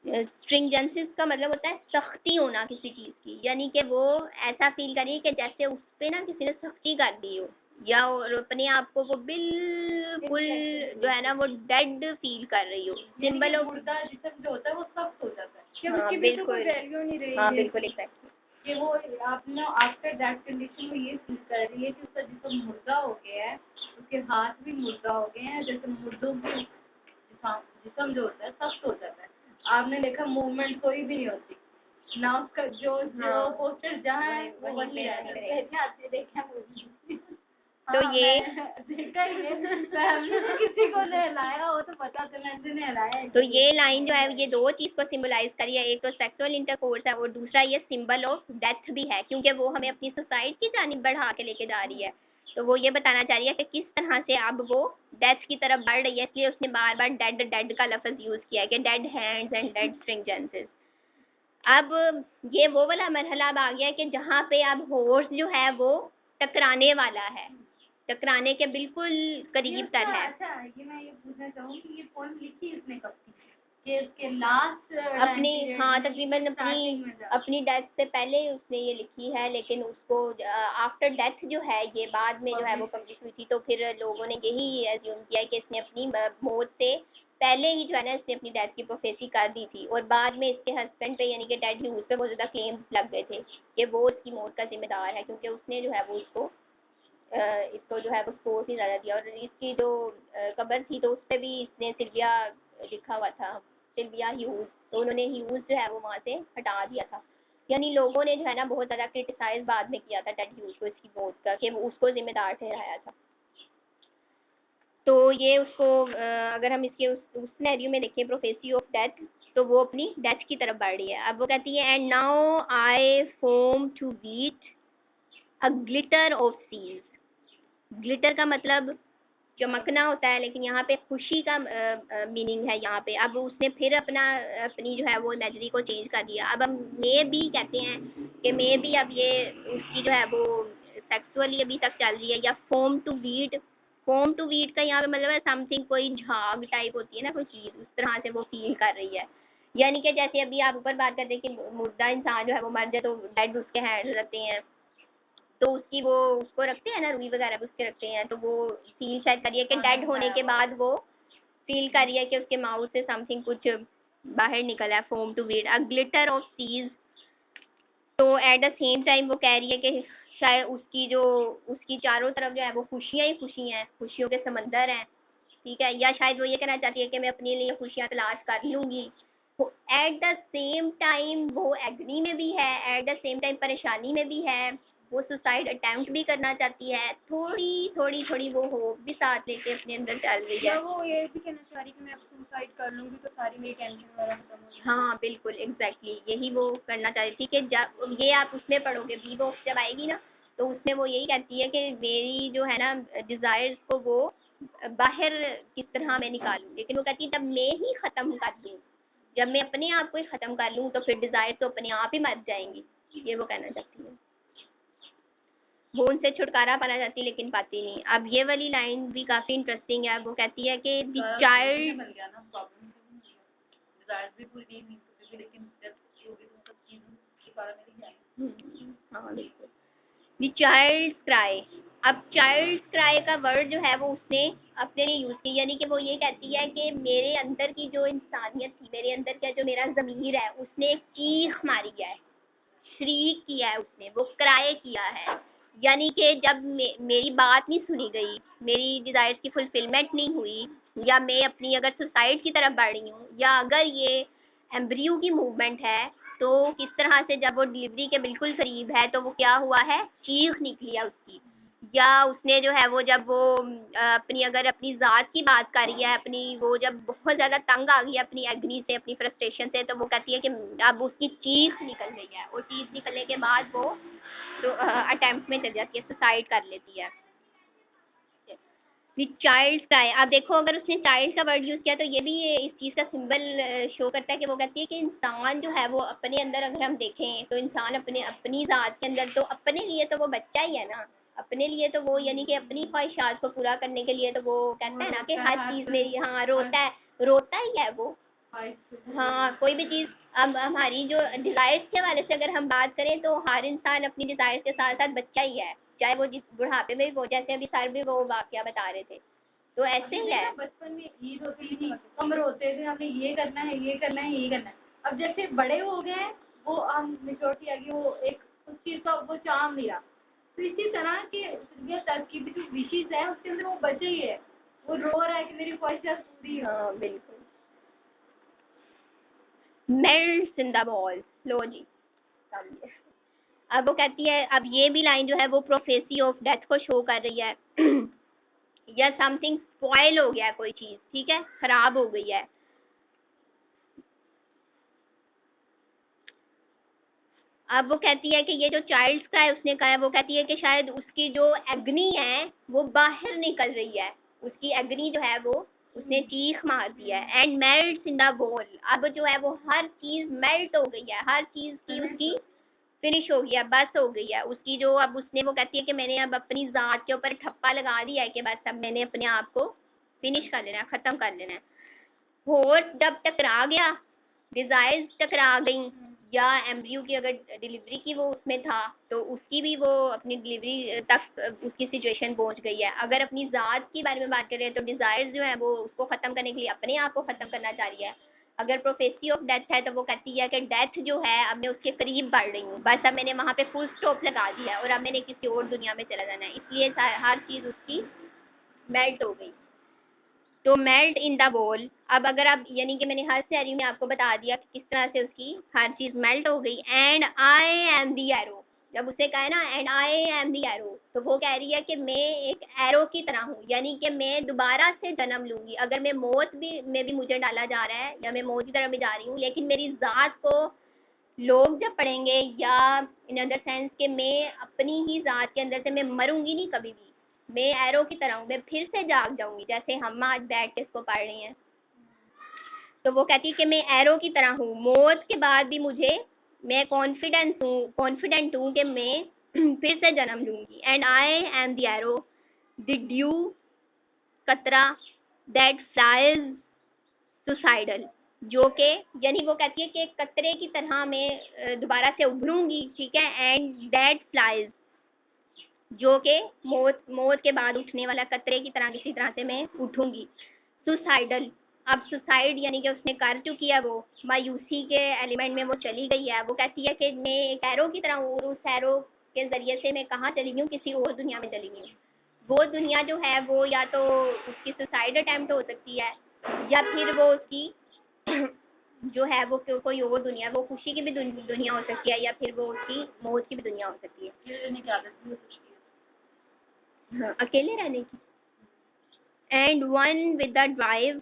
A: स्ट्रिंजेंसिस का मतलब होता है सख्ती होना किसी चीज़ की, यानी कि वो ऐसा फील कर रही है कि जैसे उस पर ना किसी ने सख्ती कर दी हो, या और अपने आप को वो बिल्कुल जो है ना वो डेड फील कर रही हो, सिंबल ऑफ
C: मुर्दा जिस्म जो होता है वो सख्त हो जाता है कि
A: हाँ,
C: उसकी
A: बिल्कुल
C: वैल्यू नहीं रही
A: हाँ
C: है,
A: बिल्कुल एग्जैक्टली।
C: कि वो आपने आफ्टर दैट कंडीशन में ये फील कर रही है कि उसका जिस्म मुर्दा हो गया है, उसके हाथ भी मुर्दा हो गए हैं, जैसे मुर्दों की जिस्म जो होता है सख्त हो जाता है। आपने देखा मूवमेंट कोई भी नहीं होती ना, उसका जो
A: हाँ,
C: पोस्टर जहाँ है वो
A: वहीं
C: वही
A: पे
C: रहता है। देखा मूवी
A: तो
C: हाँ,
A: ये
C: देखा ही है, फैमिली में किसी को नहलाया हो तो पता चला ऐसे नहलाया है।
A: तो ये लाइन जो है ये दो चीज़ को सिंबलाइज करी है, एक तो सेक्सुअल इंटरकोर्स है और दूसरा ये सिंबल ऑफ डेथ भी है, क्योंकि वो हमें अपनी सोसाइटी की जानिब बढ़ा के लेके जा रही है। तो वो ये बताना चाह रही है कि किस तरह से अब वो डेथ की तरफ बढ़ रही है, इसलिए उसने बार बार डेड डेड का लफ्ज़ यूज़ किया है कि dead hands and dead stringencies. अब ये वो वाला मरहला अब आ गया है कि जहाँ पे अब हॉर्स जो है वो टकराने वाला है, टकराने के बिल्कुल करीब तर है।
C: अच्छा, ये मैं ये पूछना चाहूँगी कि ये पोएम लिखी इसने कब थी? कि इसके लास्ट
A: अपनी हाँ तकरीबन अपनी डेथ से पहले उसने ये लिखी है, लेकिन उसको आफ्टर डेथ जो है ये बाद में जो है वो पब्लिश हुई थी, तो फिर लोगों ने यही एज्यूम किया कि इसने अपनी मौत से पहले ही जो है ना इसने अपनी डेथ की प्रोफेसी कर दी थी, और बाद में इसके हस्बैंड पे यानी कि डेड ह्यूज पे बहुत ज़्यादा क्लेम लग गए थे कि वो उसकी मौत का जिम्मेदार है, क्योंकि उसने जो है वो इसको जो है वो स्पोर्ट ही ज़्यादा दिया, और इसकी जो कब्र थी तो उस पर भी इसने सिल्विया लिखा हुआ था, सिल्विया ह्यूज, तो उन्होंने ह्यूज जो है वो वहाँ से हटा दिया था। यानी लोगों ने जो है ना बहुत ज़्यादा क्रिटिसाइज बाद में किया था टेड ह्यूज को इसकी मौत का, कि वो उसको जिम्मेदार ठहराया था। तो ये उसको अगर हम इसके उस सिनेरियो में देखें प्रोफेसी ऑफ डेथ, तो वो अपनी डेथ की तरफ बढ़ रही है। अब वो कहती है and now I foam to wheat a glitter of seas. Glitter का मतलब चमकना होता है, लेकिन यहाँ पे खुशी का मीनिंग है यहाँ पे। अब उसने फिर अपनी जो है वो इमेजरी को चेंज कर दिया। अब हम मे भी कहते हैं कि मे भी अब ये उसकी जो है वो सेक्सुअली अभी तक चल रही है, या फोम टू वीट का यहाँ पे मतलब है समथिंग, कोई झाग टाइप होती है ना कोई चीज़, उस तरह से वो फील कर रही है। यानी कि जैसे अभी आप ऊपर बात करते हैं कि मुर्दा इंसान जो है वो मर जाए तो डेड उसके हैंड रहते हैं, तो उसकी वो उसको रखते हैं ना रुई वगैरह पे उसके रखते हैं, तो वो फील शायद करिए कि डेड होने के बाद वो फील करिए कि उसके माउथ से समथिंग कुछ बाहर निकला है, foam to wheat a glitter of seas. तो एट द सेम टाइम वो कह रही है कि शायद उसकी चारों तरफ जो है वो खुशियाँ ही खुशी हैं, खुशियों के समंदर हैं, ठीक है, या शायद वो ये कहना चाहती है कि मैं अपने लिए खुशियाँ तलाश कर लूँगी। तो एट द सेम टाइम वो एग्री में भी है, एट द सेम टाइम परेशानी में भी है, वो सुसाइड अटेम्प्ट भी करना चाहती है, थोड़ी थोड़ी थोड़ी वो होप भी साथ लेके अपने अंदर चल रही है।
B: वो ये भी कहना चाह रही कि मैं अब सुसाइड कर लूँगी तो सारी मेरी टेंशन वगैरह खत्म हो जाएगी।
A: हाँ बिल्कुल एग्जैक्टली यही वो करना चाह रही थी कि जब ये आप उसमें पढ़ोगे बी बॉक्स जब आएगी ना, तो उसमें वो यही कहती है कि मेरी जो है ना डिज़ायर्स को वो बाहर किस तरह मैं निकालूं, लेकिन वो कहती है जब मैं ही ख़त्म कर दूँ जब मैं अपने आप को ही ख़त्म कर लूँ तो फिर डिज़ायर तो अपने आप ही मर जाएंगी। ये वो कहना चाहती है। वो उनसे छुटकारा पाना चाहती लेकिन पाती नहीं। अब ये वाली लाइन भी काफ़ी इंटरेस्टिंग है। वो कहती है कि द चाइल्ड,
C: मिल गया ना, प्रॉब्लम डिजायर भी पूरी नहीं होती, लेकिन जब होगी तो सब चीज़ों के बारे में नहीं जाएगी।
A: हाँ बिल्कुल। The child cry. अब चाइल्ड क्राई का वर्ड जो है वो उसने अपने लिए यूज़ किया, यानी कि वो ये कहती है कि मेरे अंदर की जो इंसानियत थी, मेरे अंदर का जो मेरा ज़मीर है, उसने एक चीख मारी है, शरीक किया है उसने, वो क्राई किया है। यानी कि जब मेरी बात नहीं सुनी गई, मेरी डिज़ायर्स की फुलफिलमेंट नहीं हुई, या मैं अपनी अगर सुसाइड की तरफ बढ़ रही हूँ, या अगर ये एम्ब्रियो की मूवमेंट है, तो किस तरह से जब वो डिलीवरी के बिल्कुल करीब है तो वो क्या हुआ है, चीख निकली है उसकी। या उसने जो है वो जब वो अपनी अगर अपनी ज़ात की बात कर रही है, अपनी वो जब बहुत ज़्यादा तंग आ गई है अपनी एग्नी से, अपनी फ्रस्ट्रेशन से, तो वो कहती है कि अब उसकी चीख निकल गई है, और चीख निकलने के बाद वो तो अटेम्प्ट में चल जाती है, सुसाइड कर लेती है। With child cry. आप देखो अगर उसने चाइल्ड का वर्ड यूज़ किया तो ये भी इस चीज़ का सिंबल शो करता है कि वो कहती है कि इंसान जो है वो अपने अंदर अगर हम देखें तो इंसान अपनी ज़ात के अंदर तो अपने लिए तो वो बच्चा ही है ना, अपने लिए तो वो यानी कि अपनी ख्वाहिशात को पूरा करने के लिए तो वो कहता है ना कि हर चीज़ मेरी, हाँ रोता ही है वो। हाँ कोई भी चीज़, अब हमारी जो डिज़ायर्स के हवाले से अगर हम बात करें तो हर इंसान अपनी डिज़ायर्स के साथ साथ बच्चा ही है, चाहे वो जिस बुढ़ापे में भी वो, जैसे अभी सर भी वो वाक़या बता रहे थे, तो ऐसे ही है।
C: बचपन में ईद होती थी, हम रोते थे, हमें ये करना है, ये करना है, ये करना है। अब जैसे बड़े हो गए हैं, वो हम मेच्योरिटी आ गई, वो एक उस चीज़ का वो चार्म नहीं रहा। तो इसी तरह के ये तक की भी जो विशेष है उसके अंदर वो बचे ही है, वो रो रहा है कि मेरी ख्वाहिशात पूरी हो।
A: हाँ बिल्कुल। Melts in the ball. लो जी, समझिए। अब वो कहती है, अब ये भी लाइन जो है वो प्रोफेसी ऑफ डेथ को शो कर रही है। या समथिंग स्पॉइल हो गया है कोई चीज़, ठीक है, खराब हो गई है। अब वो कहती है कि ये जो चाइल्ड्स का है उसने कहा है, वो कहती है कि शायद उसकी जो एग्नी है वो बाहर निकल रही है, उसकी एग्नी जो है वो उसने चीख मार दी है। एंड मेल्ट्स इन द बोल। अब जो है वो हर चीज़ मेल्ट हो गई है, हर चीज़ की उसकी फिनिश हो गई है, बस हो गई है उसकी जो, अब उसने वो कहती है कि मैंने अब अपनी ज़ात के ऊपर ठप्पा लगा दिया है कि बस अब मैंने अपने आप को फिनिश कर लेना है, ख़त्म कर लेना है। होठ जब टकरा गया, डिज़ायर्स टकरा गई, या एम्ब्रियो की अगर डिलीवरी की वो उसमें था तो उसकी भी वो अपनी डिलीवरी तक उसकी सिचुएशन पहुंच गई है। अगर अपनी ज़ात के बारे में बात करें तो डिज़ायर्स जो है वो उसको ख़त्म करने के लिए अपने आप को ख़त्म करना चाह रही है। अगर प्रोफेसी ऑफ डेथ है तो वो कहती है कि डेथ जो है अब मैं उसके करीब बढ़ रही हूँ, बस अब मैंने वहाँ पे फुल स्टॉप लगा दिया है और अब मैंने किसी और दुनिया में चला जाना है, इसलिए हर चीज़ उसकी मेल्ट हो गई। तो मेल्ट इन द बॉल। अब अगर आप यानी कि मैंने हर सिनेरियो में आपको बता दिया कि किस तरह से उसकी हर चीज़ मेल्ट हो गई। And I am the arrow. जब उसे कहा है ना and I am the arrow, तो वो कह रही है कि मैं एक एरो की तरह हूँ, यानी कि मैं दोबारा से जन्म लूँगी। अगर मैं मौत भी में भी मुझे डाला जा रहा है या मैं मौत की तरफ भी जा रही हूँ, लेकिन मेरी ज़ात को लोग जब पढ़ेंगे, या इन अदर सेंस कि मैं अपनी ही ज़ात के अंदर से मैं मरूंगी नहीं कभी भी, मैं एरो की तरह हूँ, मैं फिर से जाग जाऊंगी, जैसे हम आज बैठ के इसको पढ़ रही हैं। तो वो कहती है कि मैं एरो की तरह हूँ, मौत के बाद भी मैं कॉन्फिडेंट हूँ कि मैं फिर से जन्म लूंगी। And I am the arrow, the due कतरा दैट फ्लाइज सुसाइडल, जो कि यानी वो कहती है कि एक कतरे की तरह मैं दोबारा से उभरूंगी, ठीक है। एंड दैट फ्लाइज, जो कि मौत के बाद उठने वाला कतरे की तरह किसी तरह से मैं उठूंगी। सुसाइडल, अब सुसाइड यानी कि उसने कर चुकी है, वो मायूसी के एलिमेंट में वो चली गई है। वो कहती है कि मैं एक एरो की तरह हूँ और उस एरो के ज़रिए से मैं कहाँ चली गई हूँ, किसी और दुनिया में चली गई हूँ। वो दुनिया जो है वो या तो उसकी सुसाइड अटैम्प्ट हो सकती है, या फिर वो उसकी जो है वो कोई और दुनिया, वो खुशी की भी दुनिया हो सकती है, या फिर वो उसकी मौत की भी दुनिया हो सकती है। हाँ, अकेले रहने की। And one with the drive,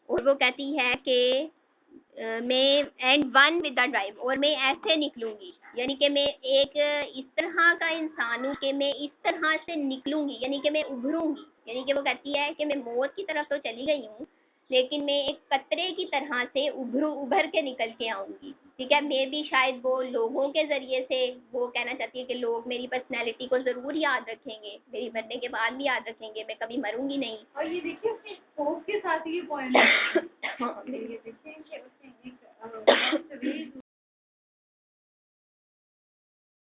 A: और वो कहती है कि मैं and one with the drive, और मैं ऐसे निकलूंगी, यानी कि मैं एक इस तरह का इंसान हूँ कि मैं इस तरह से निकलूंगी, यानी कि मैं उभरूंगी। यानी कि वो कहती है कि मैं मौत की तरफ तो चली गई हूँ, लेकिन मैं एक कतरे की तरह से उभर के निकल के आऊँगी, ठीक है। मैं भी शायद वो लोगों के ज़रिए से वो कहना चाहती है कि लोग मेरी पर्सनैलिटी को ज़रूर याद रखेंगे, मेरी मरने के बाद भी याद रखेंगे, मैं कभी मरूंगी नहीं।
C: और ये देखिए उसने स्कोप के साथ ये पॉइंट
A: हाँ,
C: ये देखिए कि उसने एक वे